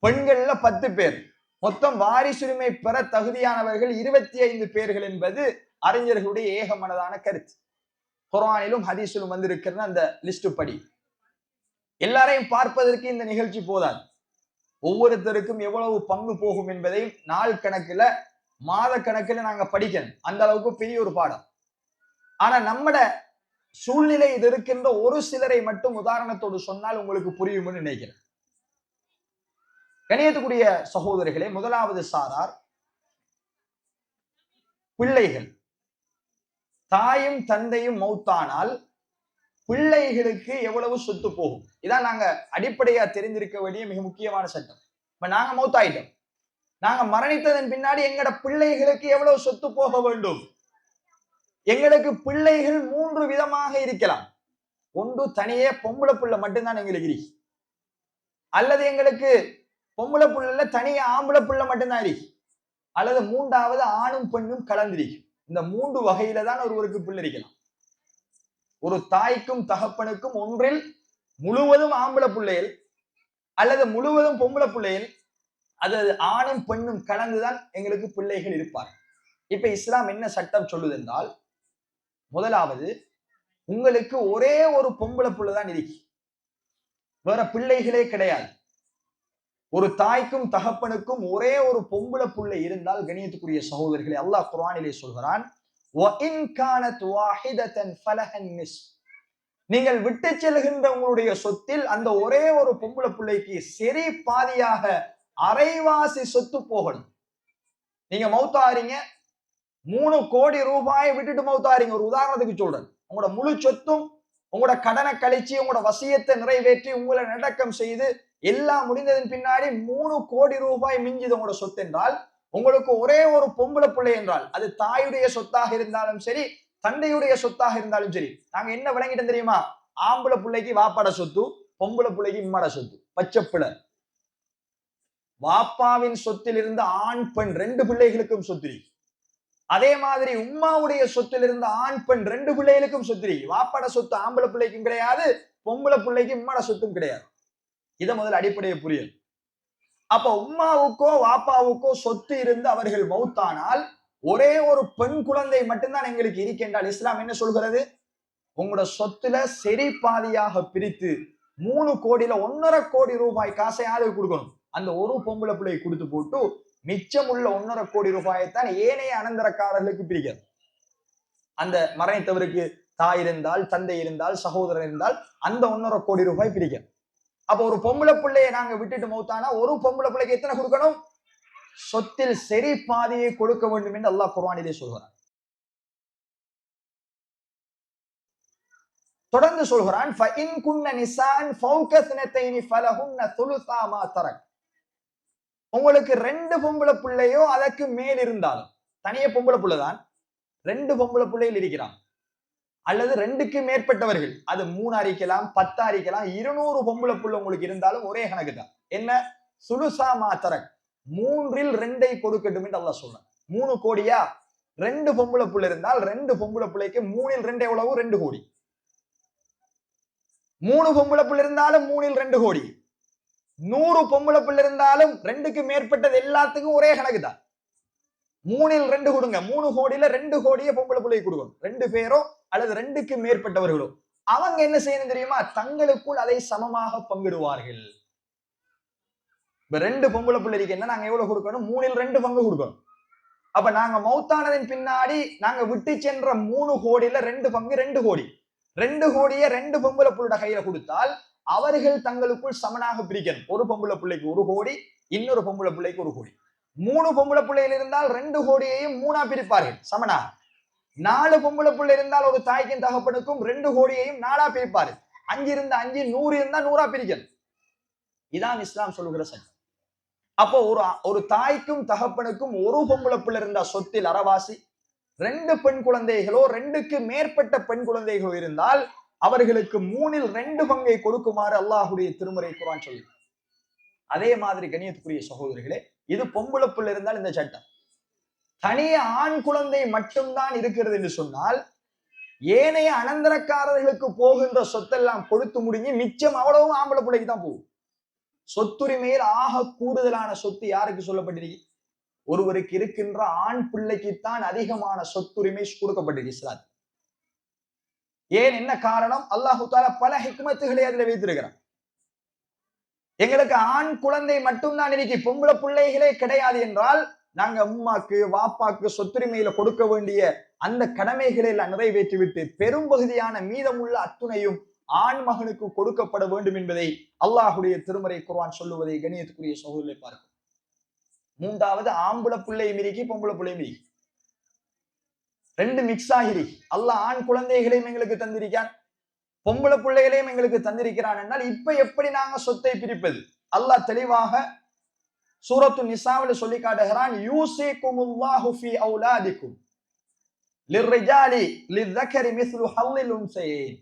A: பெண்கள்ல 10 பேர். மொத்தம் வாரிசுரிமை பெற தகுதியானவர்கள் 25 பேர்கள் என்பது அறிஞர்களுடைய ஏகமனதான கருத்து. குர்ஆனிலும் ஹதீஸிலும் வந்திருக்கிற அந்த லிஸ்ட் படி எல்லாரையும் பார்ப்பதற்கு இந்த நிகழ்ச்சி போதாது. ஒவ்வொருத்தருக்கும் எவ்வளவு பங்கு போகும் என்பதையும் நாள் கணக்குல மாத கணக்கில் நாங்க படிக்கணும். அந்த அளவுக்கு பெரிய ஒரு பாடம். ஆனா நம்மட சூழ்நிலை இது இருக்கின்ற ஒரு சிலரை மட்டும் உதாரணத்தோடு சொன்னால் உங்களுக்கு புரியும்னு நினைக்கிறேன். கணியத்துக்குரிய சகோதரர்களே, முதலாவது சாரார் பிள்ளைகள். தாயும் தந்தையும் மௌத்தானால் பிள்ளைகளுக்கு எவ்வளவு சொத்து போகும், இதான் நாங்க அடிப்படையா தெரிந்திருக்க வேண்டிய மிக முக்கியமான சட்டம். இப்ப நாங்க மௌத்தாயிட்டோம், நாங்க மரணித்ததன் பின்னாடி எங்கட பிள்ளைகளுக்கு எவ்வளவு சொத்து போக வேண்டும்? எங்களுக்கு பிள்ளைகள் 3 விதமாக இருக்கலாம். ஒன்று தனியே பொம்பளை புள்ள மட்டும்தான் எங்களுக்கு இருக்கு, அல்லது எங்களுக்கு பொம்பளை புள்ள தனியே ஆம்பளை புள்ள மட்டும்தான் இருக்கு, அல்லது மூன்றாவது ஆணும் பெண்ணும் கலந்திருக்கு. இந்த 3 வகையில தான் ஒருவருக்கு பிள்ளை இருக்கலாம். ஒரு தாய்க்கும் தகப்பனுக்கும் ஒன்றில் முழுவதும் ஆம்பளை பிள்ளைகள் அல்லது முழுவதும் பொம்பளை பிள்ளைகள், அது ஆணும் பெண்ணும் கலந்துதான் எங்களுக்கு பிள்ளைகள் இருப்பார். இப்ப இஸ்லாம் என்ன சட்டம் சொல்லுது என்றால், முதலாவது உங்களுக்கு ஒரே ஒரு பொம்பளை புள்ளதான் இருக்கு, வேற பிள்ளைகளே கிடையாது. ஒரு தாய்க்கும் தகப்பனுக்கும் ஒரே ஒரு பொம்பளை புள்ளை இருந்தால் கணியத்துக்குரிய சகோதரர்களை அல்லாஹ் குர்ஆனிலே சொல்கிறான், நீங்கள் விட்டு செல்கின்ற உங்களுடைய சொத்தில் அந்த ஒரே ஒரு பொம்பளை பிள்ளைக்கு சரி பாதியாக அரைவாசி சொத்து போகணும். நீங்க மௌத்தாறீங்க, 3 கோடி ரூபாயை விட்டுட்டு மௌத்தாறீங்க. ஒரு உதாரணத்துக்கு சொல்றேன், உங்களோட முழு சொத்தும் உங்களோட கடனை கழிச்சு உங்களோட வசியத்தை நிறைவேற்றி உங்களை நடக்கம் செய்து எல்லாம் முடிந்ததன் பின்னாடி 3 கோடி ரூபாய் மிஞ்சுது உங்களோட சொத்து என்றால், உங்களுக்கு ஒரே ஒரு பொம்பளை பிள்ளை என்றால் அது தாயுடைய சொத்தாக இருந்தாலும் சரி தந்தையுடைய சொத்தாக இருந்தாலும் சரி, நாங்க என்ன விளங்கிட்டோம் தெரியுமா? ஆம்பளை பிள்ளைக்கு வாப்பாட சொத்து, பொம்பளை பிள்ளைக்கு இம்மாட சொத்து. பச்சை பிள்ளை வாப்பாவின் சொத்தில் இருந்து ஆண் பெண் 2 பிள்ளைகளுக்கும் சொத்திரி. அதே மாதிரி உம்மாவுடைய சொத்தில் இருந்து ஆண் பெண் 2 பிள்ளைகளுக்கும் சொத்திரி. வாப்பாட சொத்து ஆம்பளை பிள்ளைக்கும் கிடையாது, பொம்பளை பிள்ளைக்கு இம்மாட சொத்தும் கிடையாது. இதை முதல் அடிப்படையை புரியும். அப்ப உம்மாவுக்கோ வாப்பாவுக்கோ சொத்து இருந்து அவர்கள் மௌத்தானால் ஒரே ஒரு பெண் குழந்தை மட்டும்தான் எங்களுக்கு இருக்கின்றால் இஸ்லாம் என்ன சொல்கிறது? உங்களோட சொத்துல சரி பாதியாக பிரித்து 3 கோடியில 1.5 கோடி ரூபாய் காசையாவது கொடுக்கணும். அந்த ஒரு பொம்பளை பிள்ளை கொடுத்து போட்டு மிச்சம் உள்ள 1.5 கோடி ரூபாயைத்தான் ஏனைய அனந்தரக்காரர்களுக்கு பிரிக்கிறது. அந்த மரணித்தவருக்கு தாய் இருந்தால், தந்தை இருந்தால், சகோதரர் இருந்தால் அந்த 1.5 கோடி ரூபாய் பிரிக்கும். அப்ப ஒரு பொம்பளை பிள்ளையை நாங்க விட்டுட்டு மௌத்தானா ஒரு பொம்பளை பிள்ளைக்கு எத்தனை கொடுக்கணும்? சொத்தில் சரி பாதியை கொடுக்க வேண்டும் என்று அல்லாஹ் குர்ஆனிலே சொல்கிறான். தொடர்ந்து சொல்கிறான், ஃபஇன் குன்ன நிசான் ஃபௌக ஸனத்தைனி ஃபலஹுன்ன ஸுலுஸா மா தரக். உங்களுக்கு 2 பொம்பளை பிள்ளையோ அதற்கு மேல் இருந்தாலும், தனியே பொம்பளை பிள்ளை தான், 2 பொம்பளை பிள்ளைகள் இருக்கிறான் அல்லது 2க்கு மேற்பட்டவர்கள், அது 3 அறிக்கலாம், 10 அறிக்கலாம், 200 பொம்பளை பிள்ளை உங்களுக்கு இருந்தாலும் ஒரே கணக்கு தான். என்ன? சுலுசா மா தரக், 3ல் 2ஐ கொடுக்கட்டும் என்று அல்லாஹ் சொல்றான். 3 கோடியா? 2 பொம்பளை பிள்ளை இருந்தால் 2 பொம்பளை பிள்ளைக்கு 3ல் 2 எவ்வளவு? 2 கோடி. 3 பொம்பளை பிள்ளை இருந்தாலும் 3ல் 2 கோடி. 100 பொம்பளை பிள்ளை இருந்தாலும் 2க்கு மேற்பட்டது எல்லாத்துக்கும் ஒரே கணக்கு தான். 3ல் 2 கொடுங்க. 3 கோடியில 2 கோடியை பொம்பளை பிள்ளைக்கு கொடுக்கணும். 2 பேரோ அல்லது 2க்கு மேற்பட்டவர்களோ அவங்க என்ன செய்யணும் தெரியுமா? தங்களுக்குள் அதை சமமாக பங்கிடுவார்கள். இப்ப 2 பொம்பளை பிள்ளைக்கு என்ன நாங்க எவ்வளவு கொடுக்கணும்? 3ல் 2 பங்கு கொடுக்கணும். அப்ப நாங்க மௌத்தானதின் பின்னாடி நாங்க விட்டு சென்ற 3 கோடியில 2 பங்கு 2 கோடி. 2 கோடியை 2 பொம்பளை பிள்ளையோட கையில கொடுத்தால் அவர்கள் தங்களுக்குள் சமனாக பிரிக்கணும். ஒரு பொம்பளை பிள்ளைக்கு 1 கோடி, இன்னொரு பொம்பளை பிள்ளைக்கு 1 கோடி. 3 பொம்பளை பிள்ளைகள் இருந்தால் 2 கோடியையும் 3ஆ பிரிப்பார்கள் சமனாக. 4 பொம்பளை பிள்ளை இருந்தால் ஒரு தாய்க்கும் தகப்பனுக்கும் 2 கோடியையும் 4ஆ பிரிப்பார்கள். 5 இருந்தா 5, 100 இருந்தா 100ஆ பிரிக்கணும். இதான் இஸ்லாம் சொல்லுகிற சட்டம். அப்போ ஒரு தாய்க்கும் தகப்பனுக்கும் ஒரு பொம்பளை பிள்ளை இருந்தா சொத்தில் அறவாசி, 2 பெண் குழந்தைகளோ 2க்கு மேற்பட்ட பெண் குழந்தைகளோ இருந்தால் அவர்களுக்கு 3ல் 2 பங்கை கொடுக்குமாறு அல்லாஹ்வுடைய திருமறை குர்ஆன் சொல்லுது. அதே மாதிரி கண்ணியத்துக்குரிய சகோதரர்களே, இது பொம்பளை பிள்ளை இருந்தால் இந்த சட்டம். தனியே ஆண் குழந்தை மட்டும்தான் இருக்கிறது என்று சொன்னால் ஏனைய அனந்தரக்காரர்களுக்கு போகின்ற சொத்தெல்லாம் கொடுத்து முடிஞ்சு மிச்சம் அவ்வளவும் ஆம்பளை பிள்ளைக்கு தான் போகும். சொத்துரிமையில் ஆக கூடுதலான சொத்து யாருக்கு சொல்லப்பட்டிருக்கு? ஒருவருக்கு இருக்கின்ற ஆண் பிள்ளைக்குத்தான் அதிகமான சொத்துரிமை கொடுக்கப்பட்டிருக்கு இஸ்லாத்தில். ஏன், என்ன காரணம்? அல்லாஹு தஆலா பல ஹிக்மத்துகளை அதில் வைத்திருக்கிறான். எங்களுக்கு ஆண் குழந்தை மட்டும்தான் இருக்கு, பொம்பளை பிள்ளைகளே கிடையாது என்றால் நாங்க உம்மாக்கு வாப்பாக்கு சொத்துரிமையில கொடுக்க வேண்டிய அந்த கடமைகளை எல்லாம் நிறைவேற்றிவிட்டு பெரும்பகுதியான மீதமுள்ள அத்துணையும் ஆண் மகனுக்கு கொடுக்கப்பட வேண்டும் என்பதை அல்லாஹுடைய திருமறை குர்ஆன் சொல்லுவதை கண்ணியத்துக்குரிய சகோதரர்களை பார்க்கும். 3வது ஆம்பளை பிள்ளையும் இருக்கு, பொம்பளை பிள்ளையும் இருக்கு, 2 மிக்ஸ் ஆகிரி. அல்லாஹ் ஆண் குழந்தைகளையும் எங்களுக்கு தந்திருக்கான், பொம்பளை பிள்ளைகளையும் எங்களுக்கு தந்திருக்கிறான் என்றால் இப்ப எப்படி நாங்க சொத்தை பிரிப்பது? அல்லாஹ் தெளிவாக சூரத்து நிசாவில் சொல்லி காட்டுகிறான், யூசிகுமுல்லாஹு ஃபீ அவுலாதிக்கும் லிர்ரிஜாலி லிஸ்ஸக்கரி மிஸ்லு ஹல்லில் உன்சையைன்.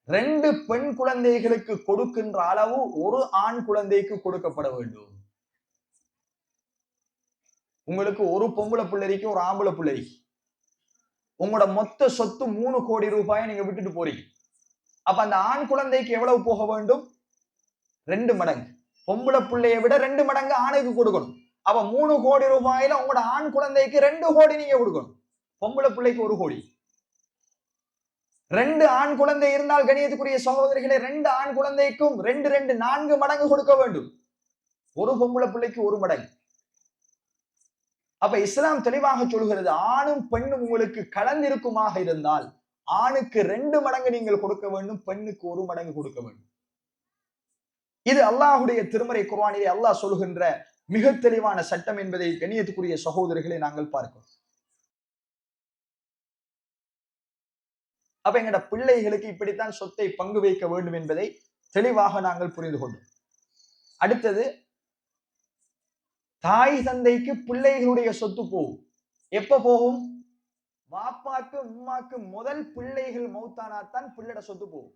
A: 2 பெண் குழந்தைகளுக்கு கொடுக்கின்ற அளவு ஒரு ஆண் குழந்தைக்கு கொடுக்கப்பட வேண்டும். உங்களுக்கு ஒரு பொம்பளை பிள்ளைக்கு ஒரு ஆம்பளை பிள்ளைக்கு உங்களோட மொத்த சொத்து 3 கோடி ரூபாயை நீங்க விட்டுட்டு போறீங்க. அப்ப அந்த ஆண் குழந்தைக்கு எவ்வளவு போக வேண்டும்? 2 மடங்கு. பொம்பளை பிள்ளையை விட 2 மடங்கு ஆணுக்கு கொடுக்கணும். அப்ப 3 கோடி ரூபாயில உங்களோட ஆண் குழந்தைக்கு 2 கோடி நீங்க கொடுக்கணும், பொம்பளை பிள்ளைக்கு 1 கோடி. 2 ஆண் குழந்தை இருந்தால் கணியத்துக்குரிய சகோதரிகளே, 2 ஆண் குழந்தைக்கும் 2 2 4 மடங்கு கொடுக்க வேண்டும். ஒரு பொம்பளை பிள்ளைக்கு 1 மடங்கு. அப்ப இஸ்லாம் தெளிவாக சொல்கிறது, ஆணும் பெண்ணும் உங்களுக்கு கலந்திருக்குமாக இருந்தால் ஆணுக்கு 2 மடங்கு நீங்கள் கொடுக்க வேண்டும், பெண்ணுக்கு 1 மடங்கு கொடுக்க வேண்டும். இது அல்லாஹுடைய திருமறை குர்ஆனிலே அல்லாஹ் சொல்கின்ற மிக தெளிவான சட்டம் என்பதை கண்ணியத்துக்குரிய சகோதரர்களை நாங்கள் பார்க்கிறோம். அப்ப எங்கட பிள்ளைகளுக்கு இப்படித்தான் சொத்தை பங்கு வைக்க வேண்டும் என்பதை தெளிவாக நாங்கள் புரிந்து கொண்டோம். அடுத்தது, தாய் தந்தைக்கு பிள்ளைகளுடைய சொத்து போகும். எப்ப போகும்? வாப்பாக்கு உம்மாக்கு முதல் பிள்ளைகள் மௌத்தானாத்தான் பிள்ளைட சொத்து போகும்.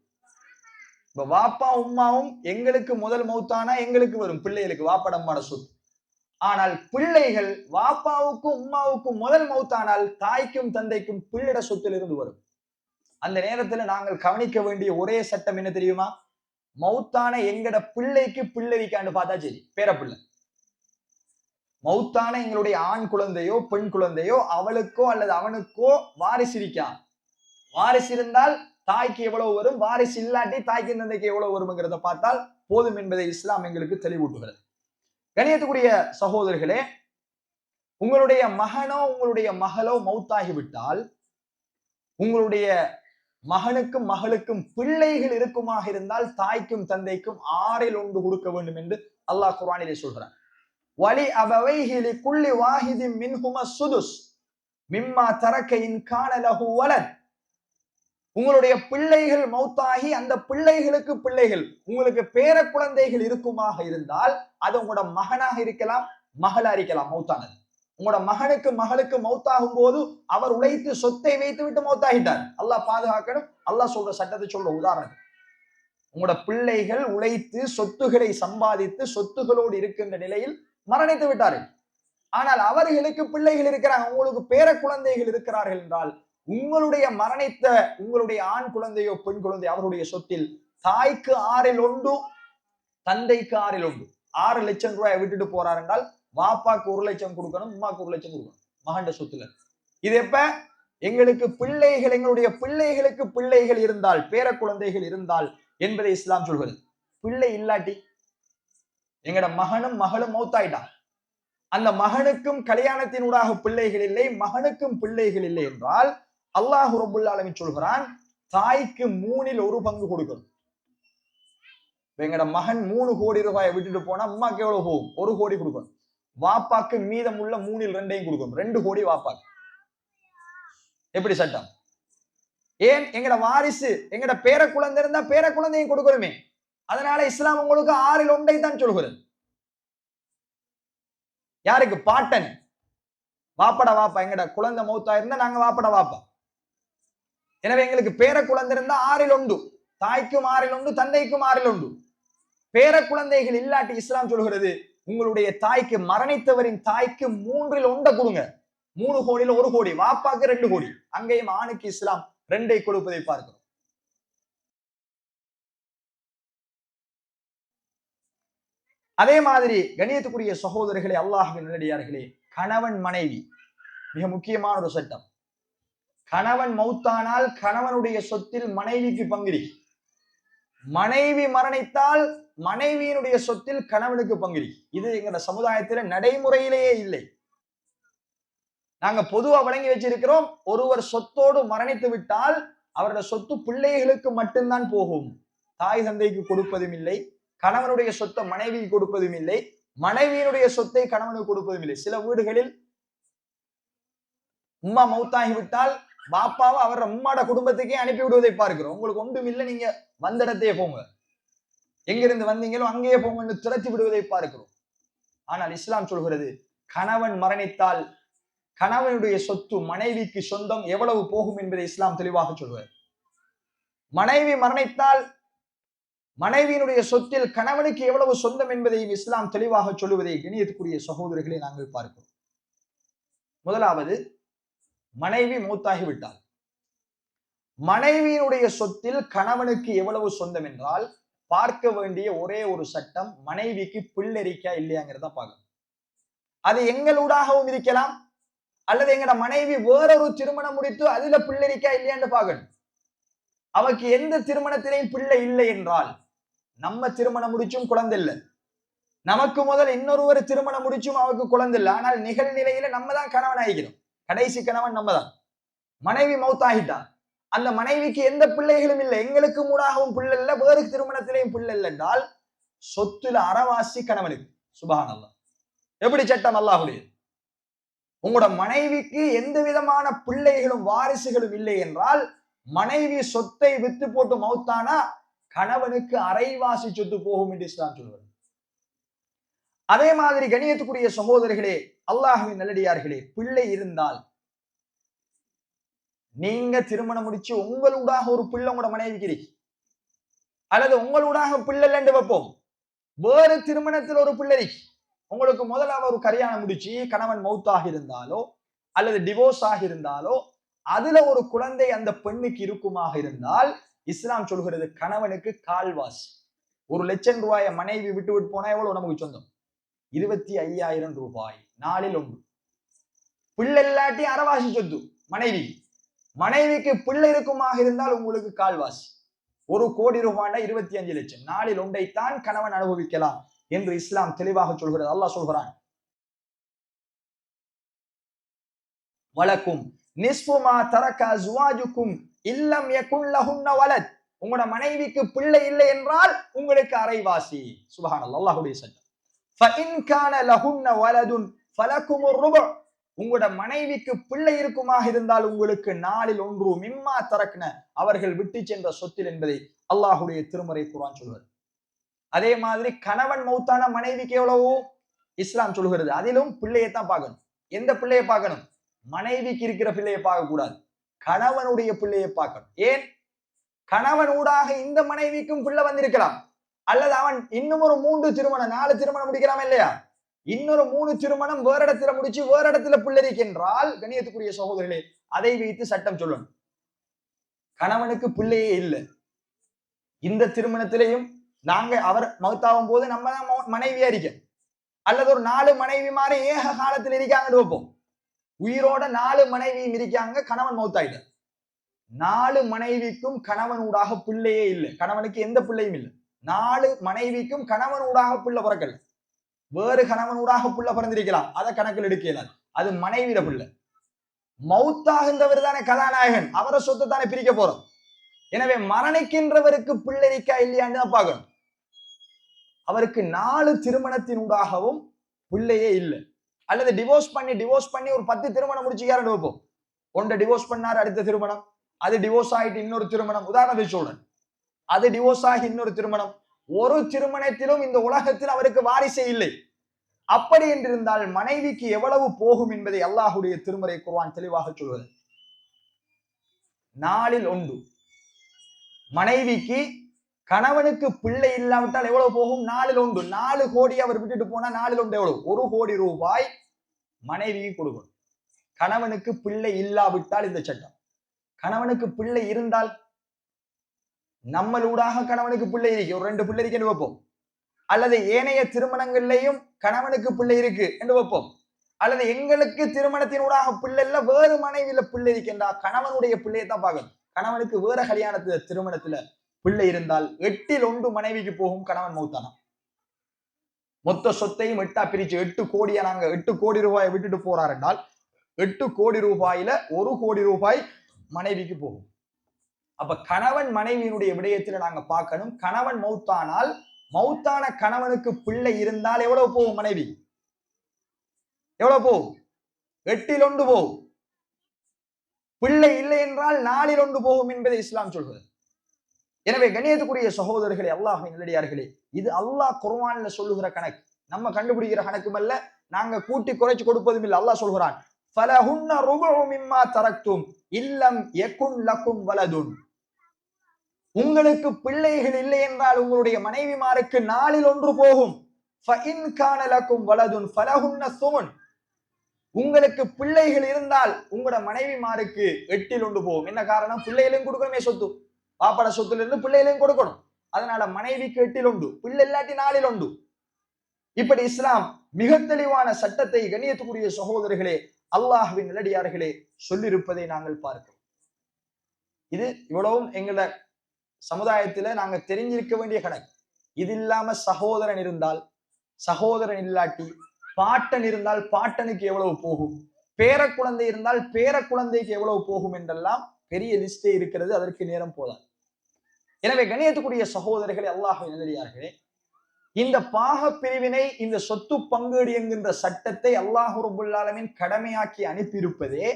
A: இப்ப வாப்பா உம்மாவும் எங்களுக்கு முதல் மௌத்தானா எங்களுக்கு வரும் பிள்ளைகளுக்கு வாப்பாட அம்மாட சொத்து. ஆனால் பிள்ளைகள் வாப்பாவுக்கும் உம்மாவுக்கும் முதல் மௌத்தானால் தாய்க்கும் தந்தைக்கும் பிள்ளைட சொத்தில் இருந்து வரும். அந்த நேரத்துல நாங்கள் கவனிக்க வேண்டிய ஒரே சட்டம் என்ன தெரியுமா? மௌத்தான எங்கட பிள்ளைக்கு பிள்ளை வைக்காண்டு பார்த்தா சரி, பேரப்பிள்ளை. மௌத்தான எங்களுடைய ஆண் குழந்தையோ பெண் குழந்தையோ அவளுக்கோ அல்லது அவனுக்கோ வாரிசு இருக்கா? வாரிசு இருந்தால் தாய்க்கு எவ்வளவு வரும், வாரிசு இல்லாட்டி தாய்க்கு தந்தைக்கு எவ்வளவு வரும்ங்கிறத பார்த்தால் போதும் என்பதை இஸ்லாம் எங்களுக்கு தெளிவூட்டுகிறது. கணியத்துக்குரிய சகோதரர்களே, உங்களுடைய மகனோ உங்களுடைய மகளோ மௌத்தாகிவிட்டால் உங்களுடைய மகனுக்கும் மகளுக்கும் பிள்ளைகள் இருக்குமாக இருந்தால் தாய்க்கும் தந்தைக்கும் 1/6 கொடுக்க வேண்டும் என்று அல்லாஹ் குர்ஆனிலே சொல்கிறான். வலி அபவைஹி லிகுல்லி வாஹிதின் மின்ஹுமா சுதுஸ் மிம்மா தரக இன் கான லஹு வலத். உங்களுடைய பிள்ளைகள் மௌத்தாகி அந்த பிள்ளைகளுக்கு பிள்ளைகள் உங்களுக்கு பேர குழந்தைகள் இருக்குமாக இருந்தால் அது உங்களோட மகனாக இருக்கலாம், மகளா இருக்கலாம். மௌத்தானது உங்களோட மகனுக்கு மகளுக்கு மௌத்தாகும் போது அவர் உழைத்து சொத்தை வைத்து விட்டு மௌத்தாகிட்டார். அல்லாஹ் பாதுகாக்கணும். அல்லாஹ் சொல்ற சட்டத்தை சொல்ற உதாரணம், உங்களோட பிள்ளைகள் உழைத்து சொத்துக்களை சம்பாதித்து சொத்துகளோடு இருக்கின்ற நிலையில் மரணித்து விட்டார்கள். ஆனால் அவர்களுக்கு பிள்ளைகள் இருக்கிறாங்க, உங்களுக்கு பேர குழந்தைகள் இருக்கிறார்கள் என்றால் உங்களுடைய மரணித்த உங்களுடைய ஆண் குழந்தையோ பெண் குழந்தை அவருடைய சொத்தில் தாய்க்கு 1/6 தந்தைக்கு 1/6 6 லட்சம் ரூபாய் விட்டுட்டு போறார் என்றால் வாப்பாக்கு 1 லட்சம் கொடுக்கணும், உமாக்கு 1 லட்சம் கொடுக்கணும் மகண்ட சொத்துல. இது எப்ப எங்களுக்கு பிள்ளைகள் எங்களுடைய பிள்ளைகளுக்கு பிள்ளைகள் இருந்தால் பேர குழந்தைகள் இருந்தால் என்பதை இஸ்லாம் சொல்கிறது. பிள்ளை இல்லாட்டி எங்கட மகனும் மகளும் மௌத்தாயிட்டான், அந்த மகனுக்கும் கல்யாணத்தினூடாக பிள்ளைகள் இல்லை, மகனுக்கும் பிள்ளைகள் இல்லை என்றால் அல்லாஹ் ரப்புல் ஆலமீன் சொல்கிறான் தாய்க்கு 1/3 கொடுக்கணும். எங்கட மகன் 3 கோடி ரூபாயை விட்டுட்டு போனா அம்மாக்கு எவ்வளவு போகும்? 1 கோடி கொடுக்கணும். வாப்பாக்கு மீதம் உள்ள 3/2 கொடுக்கணும், 2 கோடி வாப்பாக்கு. எப்படி சட்டம்? ஏன் எங்கட வாரிசு எங்கட பேர குழந்தை இருந்தா பேர குழந்தையும் கொடுக்கணுமே. அதனால இஸ்லாம் உங்களுக்கு 1/6 தான் சொல்கிறது. யாருக்கு? பாட்டன், வாப்பட வாப்பா. எங்கட குழந்தை மௌத்தா இருந்தா நாங்க வாப்பட வாப்பா. எனவே எங்களுக்கு பேர குழந்தை இருந்தா 1/6, தாய்க்கும் 1/6 தந்தைக்கும் 1/6. பேர குழந்தைகள் இல்லாட்டி இஸ்லாம் சொல்கிறது உங்களுடைய தாய்க்கு மரணித்தவரின் தாய்க்கு 1/3 கொடுங்க. 3 கோடியில 1 கோடி, வாப்பாக்கு 2 கோடி. அங்கேயும் ஆணுக்கு இஸ்லாம் 2 கொடுப்பதை பார்க்கிறோம். அதே மாதிரி கண்ணியத்துக்குரிய சகோதரர்களே, அல்லாஹ்வின் நல்லடியார்களே, கணவன் மனைவி மிக முக்கியமான ஒரு சட்டம். கணவன் மௌத்தானால் கணவனுடைய சொத்தில் மனைவிக்கு பங்கிரி, மனைவி மரணித்தால் மனைவியினுடைய சொத்தில் கணவனுக்கு பங்கிரி. இது எங்க சமுதாயத்தில் நடைமுறையிலேயே இல்லை. நாங்க பொதுவா வழங்கி வச்சிருக்கிறோம், ஒருவர் சொத்தோடு மரணித்து விட்டால் அவருடைய சொத்து பிள்ளைகளுக்கு மட்டும்தான் போகும், தாய் தந்தைக்கு கொடுப்பதும் இல்லை, கணவனுடைய சொத்தை மனைவிக்கு கொடுப்பதும் இல்லை, மனைவியினுடைய சொத்தை கணவனுக்கு கொடுப்பதும் இல்லை. சில வீடுகளில் உம்மா மௌத்தாகி விட்டால் பாப்பாவை அவர் உம்மாட குடும்பத்துக்கே அனுப்பி விடுவதை பார்க்கிறோம். உங்களுக்கு ஒன்றும் இல்லை, நீங்க வந்த இடத்தையே போங்க, எங்கிருந்து வந்தீங்களோ அங்கேயே போங்க துரத்தி விடுவதை பார்க்கிறோம். ஆனால் இஸ்லாம் சொல்கிறது கணவன் மரணித்தால் கணவனுடைய சொத்து மனைவிக்கு சொந்தம் எவ்வளவு போகும் என்பதை இஸ்லாம் தெளிவாக சொல்வது. மனைவி மரணித்தால் மனைவியினுடைய சொத்தில் கணவனுக்கு எவ்வளவு சொந்தம் என்பதையும் இஸ்லாம் தெளிவாக சொல்லுவதை கண்ணியத்துக்குரிய சகோதரர்களை நாங்கள் பார்க்கிறோம். முதலாவது, மனைவி மூத்தாகி விட்டால் மனைவியினுடைய சொத்தில் கணவனுக்கு எவ்வளவு சொந்தம் என்றால் பார்க்க வேண்டிய ஒரே ஒரு சட்டம், மனைவிக்கு பிள்ளரிக்கா இல்லையாங்கிறத பார்க்கணும். அது எங்களூடாகவும் இருக்கலாம், அல்லது எங்கட மனைவி வேறொரு திருமணம் முடித்து அதுல பிள்ளரிக்கா இல்லையான்னு பார்க்கணும். அவக்கு எந்த திருமணத்திலையும் பிள்ளை இல்லை என்றால், நம்ம திருமணம் முடிச்சும் குழந்தை இல்லை, நமக்கு முதல் இன்னொருவர் திருமணம் முடிச்சும் அவருக்கு குழந்தை இல்லை, ஆனால் நிகழ்நிலையில நம்ம தான் கணவன் ஆகிக்கிறோம், கடைசி கணவன் நம்ம தான். மனைவி மௌத்தாகிட்டான், அந்த மனைவிக்கு எந்த பிள்ளைகளும் இல்லை, எங்களுக்கு மூடாகவும் பிள்ளை இல்லை, வேறு திருமணத்திலையும் பிள்ளை இல்லை என்றால் சொத்துல அறவாசி கணவனுக்கு. சுப்ஹானல்லாஹ், எப்படி சட்டம் அல்லாஹ்வுடைய. உங்களோட மனைவிக்கு எந்த விதமான பிள்ளைகளும் வாரிசுகளும் இல்லை என்றால் மனைவி சொத்தை வித்து போட்டு மௌத்தானா கணவனுக்கு அரைவாசி சொத்து போகும் என்று இஸ்லாம் சொல்வது. அதே மாதிரி கண்ணியத்துக்குரிய சகோதரர்களே, அல்லாஹ்வின் நல்லடியார்களே, பிள்ளை இருந்தால் நீங்க திருமணம் முடிச்சு உங்களூடாக ஒரு பிள்ளை உங்களோட மனைவிக்கு இருக்கு, அல்லது உங்களூடாக பிள்ளை இல்லைன்னு வைப்போம், வேறு திருமணத்தில் ஒரு பிள்ளை இருக்கு, உங்களுக்கு முதலாவது ஒரு கல்யாணம் முடிச்சு கணவன் மௌத்தாக இருந்தாலோ அல்லது டிவோர்ஸ் ஆகி இருந்தாலோ அதுல ஒரு குழந்தை அந்த பெண்ணுக்கு இருக்குமாக இருந்தால் இஸ்லாம் சொல்கிறது கணவனுக்கு கால்வாசி. 1 லட்சம் ரூபாயை மனைவி விட்டு விட்டு போனா எவ்வளவு நமக்கு சொந்தம்? 25,000 ரூபாய், 4/1. பிள்ளை இல்லாட்டி அறவாசி சொத்து மனைவி. மனைவிக்கு பிள்ளை இருக்குமாக இருந்தால் உங்களுக்கு கால்வாசி. 1 கோடி ரூபாய்னா 25 லட்சம், 4/1 தான் கணவன் அனுபவிக்கலாம் என்று இஸ்லாம் தெளிவாக சொல்கிறது. அல்லாஹ் சொல்கிறான், வலக்கும் நிஸ்ஃபு மா தரக அஸ்வாஜுக்கும் இல்லம் யகுன் லஹுன்ன வலத். உங்களோட மனைவிக்கு பிள்ளை இல்லை என்றால் உங்களுக்கு அரைவாசி. சுப்ஹானல்லாஹ், அல்லாஹ்வுடைய சட்டம். ஃபஇன் கான லஹுன்ன வலதுன் ஃபலகுமுர் ருபு. உங்களோட மனைவிக்கு பிள்ளை இருக்குமாக இருந்தால் உங்களுக்கு 1/4 மிம்மா தரக்ன, அவர்கள் விட்டு சென்ற சொத்தில் என்பதை அல்லாஹ்வுடைய திருமறை குர்ஆன் சொல்கிறது. அதே மாதிரி கணவன் மௌத்தான மனைவிக்கு எவ்வளவு இஸ்லாம் சொல்கிறது, அதிலும் பிள்ளையைத்தான் பார்க்கணும். எந்த பிள்ளையை பார்க்கணும்? மனைவிக்கு இருக்கிற பிள்ளையை பார்க்க கூடாது, கணவனுடைய பிள்ளையை பார்க்கணும். ஏன்? கணவன் ஊடாக இந்த மனைவிக்கும் பிள்ளை வந்திருக்கலாம், அல்லது அவன் இன்னும் ஒரு 3 திருமணம் 4 திருமணம் முடிக்கிறான் இல்லையா, இன்னொரு 3 திருமணம் வேற இடத்துல முடிச்சு வேற இடத்துல பிள்ளை இருக்கின்றால், கண்ணியத்துக்குரிய சகோதரர்களே, அதை வைத்து சட்டம் சொல்லணும். கணவனுக்கு பிள்ளையே இல்லை, இந்த திருமணத்திலையும் நாங்க அவர் மௌத்தாகும் போது நம்ம தான் மனைவியா இருக்க, அல்லது ஒரு 4 மனைவி மாதிரி ஏக காலத்தில் இருக்காங்கன்னு வைப்போம். உயிரோட 4 மனைவியும் இருக்காங்க, கணவன் மௌத்தாயிட்ட. 4 மனைவிக்கும் கணவன் ஊடாக பிள்ளையே இல்லை, கணவனுக்கு எந்த பிள்ளையும் இல்லை. 4 மனைவிக்கும் கணவன் ஊடாக பிள்ளை பிறக்கல, வேறு கணவன் ஊடாக பிள்ளை பிறந்திருக்கலாம், அதை கணக்கில் எடுக்கலாம், அது மனைவிட பிள்ளை. மௌத்தாகின்றவர் தானே கதாநாயகன், அவரை சொத்தை தானே பிரிக்க போறோம். எனவே மரணிக்கின்றவருக்கு பிள்ளை இருக்கா இல்லையான்னு தான் பார்க்கணும். அவருக்கு 4 திருமணத்தினூடாகவும் பிள்ளையே இல்லை, அல்லது டிவோர்ஸ் பண்ணி ஒரு 10 திருமணம் முடிச்சுக்காருன்னு வைப்போம். ஒன்றை டிவோர்ஸ் பண்ணாரு, அடுத்த திருமணம், அது டிவோர்ஸ் ஆகிட்டு இன்னொரு திருமணம், உதாரணத்துக்கு சொல்றேன், அது டிவோர்ஸ் ஆகி இன்னொரு திருமணம். ஒரு திருமணத்திலும் இந்த உலகத்தில் அவருக்கு வாரிசே இல்லை. அப்படி என்றிருந்தால் மனைவிக்கு எவ்வளவு போகும் என்பதை அல்லாஹ்வுடைய திருமறை குர்ஆன் தெளிவாக சொல்வது. 4/1 மனைவிக்கு கணவனுக்கு பிள்ளை இல்லாவிட்டால் எவ்வளவு போகும்? 4/1. 4 கோடி அவர் விட்டுட்டு போனா 4/1 எவ்வளவு? 1 கோடி ரூபாய் மனைவிக்கு கொடுக்கணும். கணவனுக்கு பிள்ளை இல்லாவிட்டால் இந்த சட்டம். கணவனுக்கு பிள்ளை இருந்தால், நம்மளூடாக கணவனுக்கு பிள்ளை இருக்கு, ஒரு 2 பிள்ளை இருக்குன்னு வைப்போம், அல்லது ஏனைய திருமணங்கள்லையும் கணவனுக்கு பிள்ளை இருக்கு என்று வைப்போம், அல்லது எங்களுக்கு திருமணத்தினூடாக பிள்ளை இல்ல, வேறு மனைவியில பிள்ளை இருக்கின்றா, கணவனுடைய பிள்ளையை தான் பார்க்கணும். கணவனுக்கு வேற கல்யாணத்துல திருமணத்துல பிள்ளை இருந்தால் 8/1 மனைவிக்கு போகும். கணவன் மௌத்தானா மொத்த சொத்தையும் 8ஆ பிரிச்சு 8 கோடியா, நாங்க 8 கோடி ரூபாயை விட்டுட்டு போறார் என்றால் 8 கோடி ரூபாயில 1 கோடி ரூபாய் மனைவிக்கு போகும். அப்ப கணவன் மனைவியினுடைய விடயத்துல நாங்க பார்க்கணும். கணவன் மௌத்தானால், மௌத்தான கணவனுக்கு பிள்ளை இருந்தால் எவ்வளவு போகும்? மனைவி எவ்வளவு போகும்? 8/1 போகும். பிள்ளை இல்லை என்றால் 4/1 போகும் என்பதை இஸ்லாம் சொல்கிறது. எனவே கண்ணியத்துக்குரிய சகோதரர்களே, அல்லாஹ்வின் நல்லடியார்களே, இது அல்லாஹ் குர்ஆன்ல சொல்லுகிற கணக்கு, நம்ம கண்டுபிடிக்கிற கணக்கும் அல்ல, நாங்க கூட்டி குறைச்சு கொடுப்பதும் இல்லை. அல்லாஹ் சொல்கிறான், ஃபலஹுன்ன ருபு மிம்மா தரக்தும் இல்லம் யகுன் லகும் வலதுன். உங்களுக்கு பிள்ளைகள் இல்லை என்றால் உங்களுடைய மனைவிமாருக்கு 4/1 போகும். ஃபஇன் கான லகும் வலதுன் ஃபலஹுன்ன ஸுமுன். உங்களுக்கு பிள்ளைகள் இருந்தால் உங்களோட மனைவிமாருக்கு 8/1 போகும். என்ன காரணம்? பிள்ளைகளையும் கொடுக்கணுமே, சொத்து பாப்பட சொத்துல இருந்து பிள்ளைகளையும் கொடுக்கணும். அதனால மனைவிக்கு 8/1, பிள்ளை இல்லாட்டி 4/1. இப்படி இஸ்லாம் மிக தெளிவான சட்டத்தை கண்ணியத்துக்குரிய சகோதரர்களே, அல்லாஹ்வின் நல்லடியார்களே, சொல்லியிருப்பதை நாங்கள் பார்க்கிறோம். இது இவ்வளவும் எங்களோட சமுதாயத்துல நாங்க தெரிஞ்சிருக்க வேண்டிய கணக்கு. இது இல்லாம சகோதரன் இருந்தால், சகோதரன் இல்லாட்டி பாட்டன் இருந்தால் பாட்டனுக்கு எவ்வளவு போகும், பேர குழந்தை இருந்தால் பேர குழந்தைக்கு எவ்வளவு போகும் என்றெல்லாம் பெரிய லிஸ்டே இருக்கிறது. அதற்கு நேரம் போதாது. எனவே கண்ணியத்துக்குரிய சகோதரர்களே, அல்லாஹ்வின் நல்லடியார்களே, இந்த பாக பிரிவினை, இந்த சொத்து பங்கீடு என்கின்ற சட்டத்தை அல்லாஹ் ரப்பல் ஆலமீன் கடமையாக்கி அனுப்பியிருப்பதே,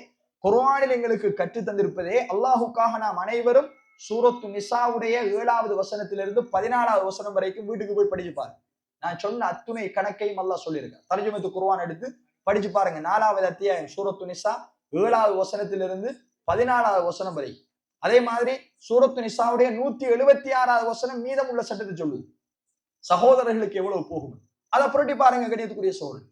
A: குர்ஆனில் எங்களுக்கு கற்று தந்திருப்பதே, அல்லாஹுக்காக நாம் அனைவரும் சூரத்து நிசாவுடைய 7வது வசனத்திலிருந்து 14வது வசனம் வரைக்கும் வீட்டுக்கு போய் படிச்சு பாருங்க. நான் சொன்ன அத்துணை கணக்கையும் அல்லாஹ் சொல்லியிருக்கேன். தர்ஜுமத்து குர்ஆன் எடுத்து படிச்சு பாருங்க. 4வது அத்தியாயம் சூரத்து நிசா 7வது வசனத்திலிருந்து 14வது வசனம் வரை. அதே மாதிரி சூரத்து நிசாவுடைய 176வது வசனம் மீதம் உள்ள சட்டத்தை சொல்லுது. சகோதரர்களுக்கு எவ்வளவு போகும் அதை புரட்டி பாருங்க கண்ணியத்துக்குரிய சகோதரர்.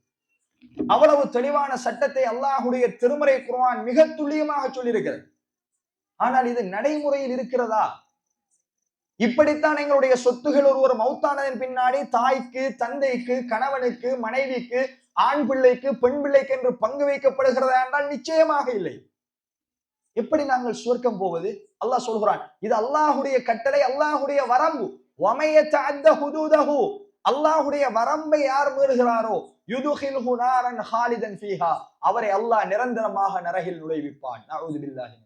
A: அவ்வளவு தெளிவான சட்டத்தை அல்லாஹ்வுடைய திருமறை குர்ஆன் மிக துல்லியமாக சொல்லியிருக்கிறது. ஆனால் இது நடைமுறையில் இருக்கிறதா? இப்படித்தான் எங்களுடைய சொத்துகள் ஒருவர் மௌத்தானதன் பின்னாடி தாய்க்கு, தந்தைக்கு, கணவனுக்கு, மனைவிக்கு, ஆண் பிள்ளைக்கு, பெண் பிள்ளைக்கு என்று பங்கு வைக்கப்படுகிறதா என்றால் நிச்சயமாக இல்லை. எப்படி நாங்கள் சுவர்க்கம் போவது? அல்லாஹ் சொல்கிறான், இது அல்லாஹ்வுடைய கட்டளை, அல்லாஹ்வுடைய வரம்பு. அல்லாஹ்வுடைய வரம்பை யார் மீறுகிறாரோ, யுதுகில்ஹு நாரன் ஹாலிதன் ஃபீஹா, அவரை அல்லாஹ் நிரந்தரமாக நரகில் நுழைவிப்பான். நஊது பில்லாஹி.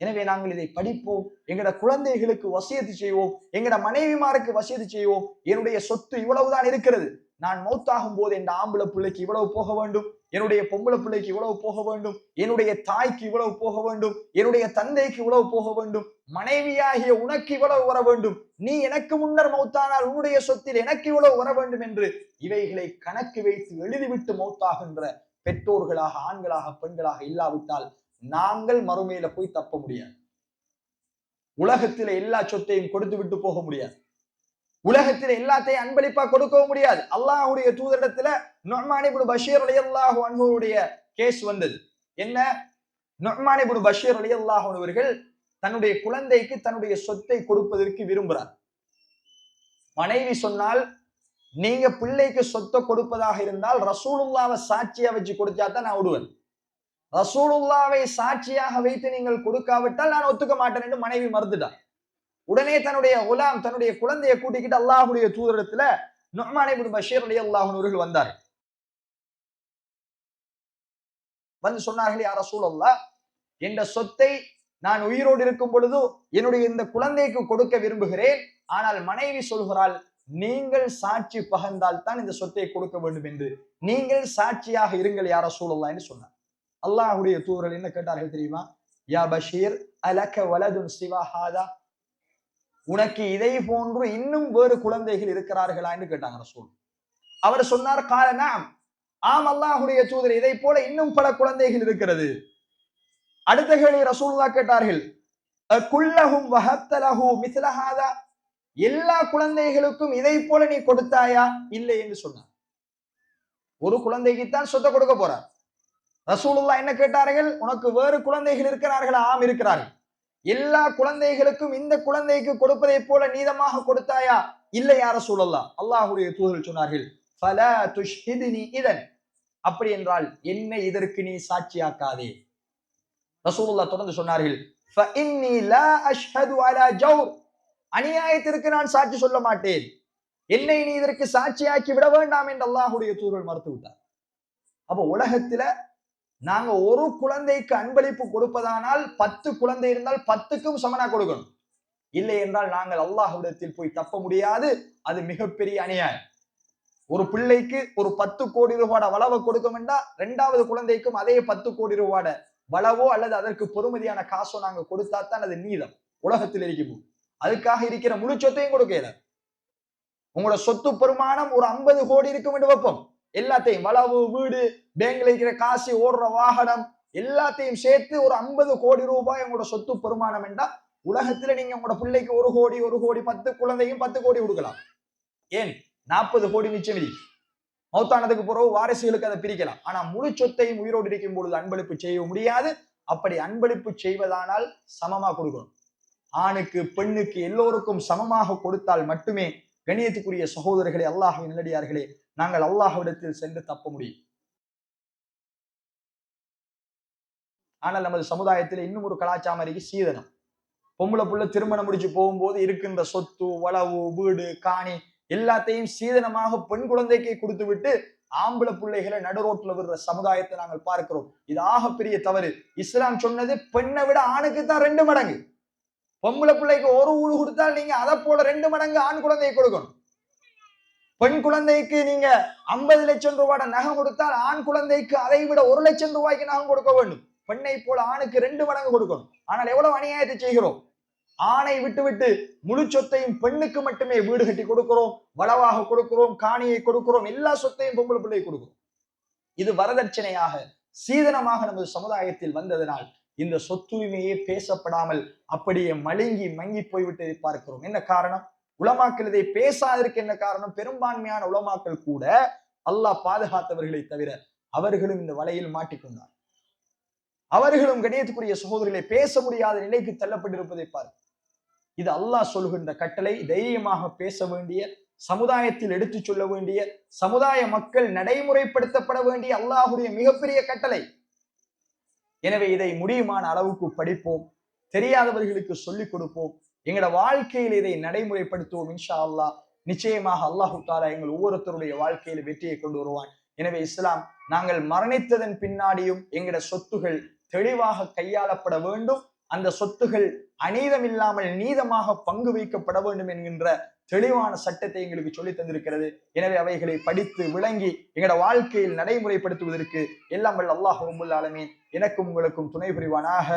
A: எனவே நாங்கள் இதை படிப்போம், எங்கட குழந்தைகளுக்கு வசியத்து செய்வோம், எங்கட மனைவிமாருக்கு வசியத்து செய்வோம். என்னுடைய சொத்து இவ்வளவுதான் இருக்கிறது, நான் மௌத்தாகும் போது என் ஆம்பளை பிள்ளைக்கு இவ்வளவு போக வேண்டும், என்னுடைய பொம்பளை பிள்ளைக்கு இவ்வளவு போக வேண்டும், என்னுடைய தாய்க்கு இவ்வளவு போக வேண்டும், என்னுடைய தந்தைக்கு இவ்வளவு போக வேண்டும், மனைவியாகிய உனக்கு இவ்வளவு வர வேண்டும், நீ எனக்கு முன்னர் மௌத்தானால் உன்னுடைய சொத்தில் எனக்கு இவ்வளவு வர வேண்டும் என்று இவைகளை கணக்கு வைத்து எழுதிவிட்டு மௌத்தாகின்ற பெற்றோர்களாக ஆண்களாக பெண்களாக இல்லாவிட்டால் நாங்கள் மறுமையில போய் தப்ப முடியாது. உலகத்தில எல்லா சொத்தையும் கொடுத்து விட்டு போக முடியாது. உலகத்தில் எல்லாத்தையும் அன்பளிப்பா கொடுக்கவும் முடியாது. அல்லாஹ்வுடைய தூதரிடத்துல நுஅமான் இப்னு பஷீர் ரலியல்லாஹு அன்ஹுவுடைய கேஸ் வந்தது. என்ன? நுஅமான் இப்னு பஷீர் ரலியல்லாஹு அன்ஹு அவர்கள் தன்னுடைய குழந்தைக்கு தன்னுடைய சொத்தை கொடுப்பதற்கு விரும்புகிறார். மனைவி சொன்னால், நீங்க பிள்ளைக்கு சொத்தை கொடுப்பதாக இருந்தால் ரசூலுல்லாஹ்வை சாட்சியா வச்சு கொடுத்தா தான் நான் விடுவேன், ரசூலுல்லாஹ்வை சாட்சியாக வைத்து நீங்கள் கொடுக்காவிட்டால் நான் ஒத்துக்க மாட்டேன் என்று மனைவி மறுத்துட்டார். உடனே தன்னுடைய குலாம் தன்னுடைய குழந்தையை கூட்டிக்கிட்டு அல்லாஹ்வுடைய தூதரிடத்துல நுஅமான் இப்னு பஷீர் ரலியல்லாஹு அன்ஹு அவர்கள் வந்தார். வந்து சொன்னார்கள், யா ரசூலல்லாஹ், என்ற சொத்தை நான் உயிரோடு இருக்கும் பொழுது என்னுடைய இந்த குழந்தைக்கு கொடுக்க விரும்புகிறேன். ஆனால் மனைவி சொல்கிறாள், நீங்கள் சாட்சி பகர்ந்தால் தான் இந்த சொத்தை கொடுக்க வேண்டும் என்று, நீங்கள் சாட்சியாக இருங்கள் யா ரசூலல்லாஹ் என்று சொன்னார். அல்லாஹ்வுடைய தூதர்கள் என்ன கேட்டார்கள் தெரியுமா? யா பஷீர் அலக வலதுன் சிவா ஹாதா, உனக்கு இதை போன்று இன்னும் வேறு குழந்தைகள் இருக்கிறார்களா என்று கேட்டாங்க ரசூல். அவர் சொன்னார், கால நஅம், ஆம் அல்லாஹ்வுடைய தூதர், இதை போல இன்னும் பல குழந்தைகள் இருக்கிறது. அடுத்த கேள்வி ரசூலுல்லாஹ் கேட்டார்கள், குல்லஹும் வஹப்த லஹு மிஸ்ல ஹாதா, எல்லா குழந்தைகளுக்கும் இதை போல நீ கொடுத்தாயா? இல்லை என்று சொன்னார். ஒரு குழந்தைக்கு தான் சொத்தை கொடுக்க போறார். ரசூலுல்லாஹ் என்ன கேட்டார்கள்? உனக்கு வேறு குழந்தைகள் இருக்கிறார்களா? ஆம் இருக்கிறார்கள். எல்லா குழந்தைகளுக்கும் இந்த குழந்தைக்கு கொடுப்பதை போல நீதமாக கொடுத்தாயா? இல்லை யா ரசூலல்லாஹ். அல்லாஹ்வுடைய தூதர் சொன்னார்கள், ஃபலா துஷ்ஹிதுனி இதன், அப்படி என்றால் என்னை இதற்கு நீ சாட்சியாக்காதே. ரசூலுல்லாஹ் தொடர்ந்து சொன்னார்கள், ஃபஇன்னி லா அஷ்ஹது அலா ஜௌர், அநியாயத்திற்கு நான் சாட்சி சொல்ல மாட்டேன், என்னை நீ இதற்கு சாட்சியாக்கி விட வேண்டாம் என்று அல்லாஹ்வுடைய தூதர் மறுத்து விட்டார். அப்ப உலகத்துல நாங்க ஒரு குழந்தைக்கு அன்பளிப்பு கொடுப்பதானால் 10 குழந்தை இருந்தால் 10க்கும் சமனா கொடுக்கணும். இல்லை என்றால் நாங்கள் அல்லாஹ்விடத்தில் போய் தப்ப முடியாது. அது மிகப்பெரிய அநியாயம். ஒரு பிள்ளைக்கு ஒரு 10 கோடி ரூபாய் வளவை கொடுக்கும் என்றா இரண்டாவது குழந்தைக்கும் அதே 10 கோடி ரூபாய் வளவோ அல்லது அதற்கு பொறுமதியான காசோ நாங்க கொடுத்தா தான் அது நீதம் உலகத்தில் இருக்கும். அதுக்காக இருக்கிற முழு சொத்தையும் கொடுக்கல. உங்களோட சொத்து பெருமானம் ஒரு 50 கோடி இருக்கும் என்று வைப்போம். எல்லாத்தையும் வளவு, வீடு, பேங்க்ல இருக்கிற காசு, ஓடுற வாகனம் எல்லாத்தையும் சேர்த்து ஒரு 50 கோடி ரூபாய் உங்களோட சொத்து பெருமானம் என்றா உலகத்துல நீங்க உங்களோட பிள்ளைக்கு 1 கோடி 1 கோடி 10 குழந்தையும் 10 கோடி கொடுக்கலாம். ஏன் 40 கோடி மிச்சம் இருக்கு. மௌத்தானதுக்கு பிறகு வாரிசுகளுக்கு அதை பிரிக்கலாம். ஆனா முழு சொத்தையும் உயிரோடு இருக்கும் பொழுது அன்பளிப்பு செய்ய முடியாது. அப்படி அன்பளிப்பு செய்வதானால் சமமா கொடுக்கணும். ஆணுக்கு பெண்ணுக்கு எல்லோருக்கும் சமமாக கொடுத்தால் மட்டுமே கண்ணியத்துக்குரிய சகோதரர்களே, அல்லாஹ்வின் நல்லடியார்களே, நாங்கள் அல்லாஹ்விடத்தில் சென்று தப்ப முடியும். ஆனால் நமது சமுதாயத்தில் இன்னும் ஒரு கலாச்சாரம் இருக்கு, சீதனம். பொம்பளை புள்ள திருமணம் முடிச்சு போகும்போது இருக்கின்ற சொத்து, வளவு, வீடு, காணி எல்லாத்தையும் சீதனமாக பெண் குழந்தைக்கு கொடுத்து விட்டு ஆம்பளை பிள்ளைகளை நடுரோட்டில் விடுற சமுதாயத்தை நாங்கள் பார்க்கிறோம். இது ஆகப்பெரிய தவறு. இஸ்லாம் சொன்னது பெண்ணை விட ஆணுக்கு தான் 2 மடங்கு. பொம்பளை பிள்ளைக்கு ஒரு ஊடு கொடுத்தால் நீங்க அதை போல 2 மடங்கு ஆண் குழந்தையை கொடுக்கணும். பெண் குழந்தைக்கு நீங்க 50 லட்சம் ரூபாய் நகம் கொடுத்தால் ஆண் குழந்தைக்கு அதை விட 1 லட்சம் ரூபாய்க்கு நகம் கொடுக்க வேண்டும். பெண்ணை போல ஆணுக்கு 2 மடங்கு கொடுக்கணும். ஆனால் எவ்வளவு அநியாயத்தை செய்கிறோம். ஆணை விட்டு விட்டு முழு சொத்தையும் பெண்ணுக்கு மட்டுமே வீடு கட்டி கொடுக்கிறோம், வளவாக கொடுக்கிறோம், காணியை கொடுக்கிறோம், எல்லா சொத்தையும் பொம்பளை பிள்ளை கொடுக்கிறோம். இது வரதட்சணையாக சீதனமாக நமது சமுதாயத்தில் வந்ததனால் இந்த சொத்துரிமையே பேசப்படாமல் அப்படியே மழுங்கி மங்கி போய்விட்டதை பார்க்கிறோம். என்ன காரணம்? உலமாக்கள் இதை பேசாததற்கு என்ன காரணம்? பெரும்பான்மையான உலமாக்கள் கூட அல்லாஹ் பாதுகாத்தவர்களை தவிர அவர்களும் இந்த வலையில் மாட்டிக்கொண்டார். அவர்களும் கண்ணியத்துக்குரிய சகோதரர்களை பேச முடியாத நிலைக்கு தள்ளப்பட்டிருப்பதை பார்க்க. இது அல்லாஹ் சொல்கின்ற கட்டளை. தைரியமாக பேச வேண்டிய, சமுதாயத்தில் எடுத்துச் சொல்ல வேண்டிய, சமுதாய மக்கள் நடைமுறைப்படுத்தப்பட வேண்டிய அல்லாஹ்வுடைய மிகப்பெரிய கட்டளை. எனவே இதை முடியுமான அளவுக்கு படிப்போம், தெரியாதவர்களுக்கு சொல்லிக் கொடுப்போம், எங்களோட வாழ்க்கையில் இதை நடைமுறைப்படுத்துவோம். இன்ஷா அல்லாஹ் நிச்சயமாக அல்லாஹு தாலா எங்கள் ஒவ்வொருத்தருடைய வாழ்க்கையில வெற்றியை கொண்டு வருவான். எனவே இஸ்லாம் நாங்கள் மரணித்ததன் பின்னாடியும் எங்கட சொத்துகள் தெளிவாக கையாளப்பட வேண்டும், அந்த சொத்துகள் அநீதம் இல்லாமல் நீதமாக பங்கு வைக்கப்பட வேண்டும் என்கின்ற தெளிவான சட்டத்தை எங்களுக்கு சொல்லி தந்திருக்கிறது. எனவே அவைகளை படித்து விளங்கி எங்களோட வாழ்க்கையில் நடைமுறைப்படுத்துவதற்கு எல்லாம் வல்ல அல்லாஹ் ரப்பல் ஆலமீன் எனக்கும் உங்களுக்கும் துணை புரிவானாக.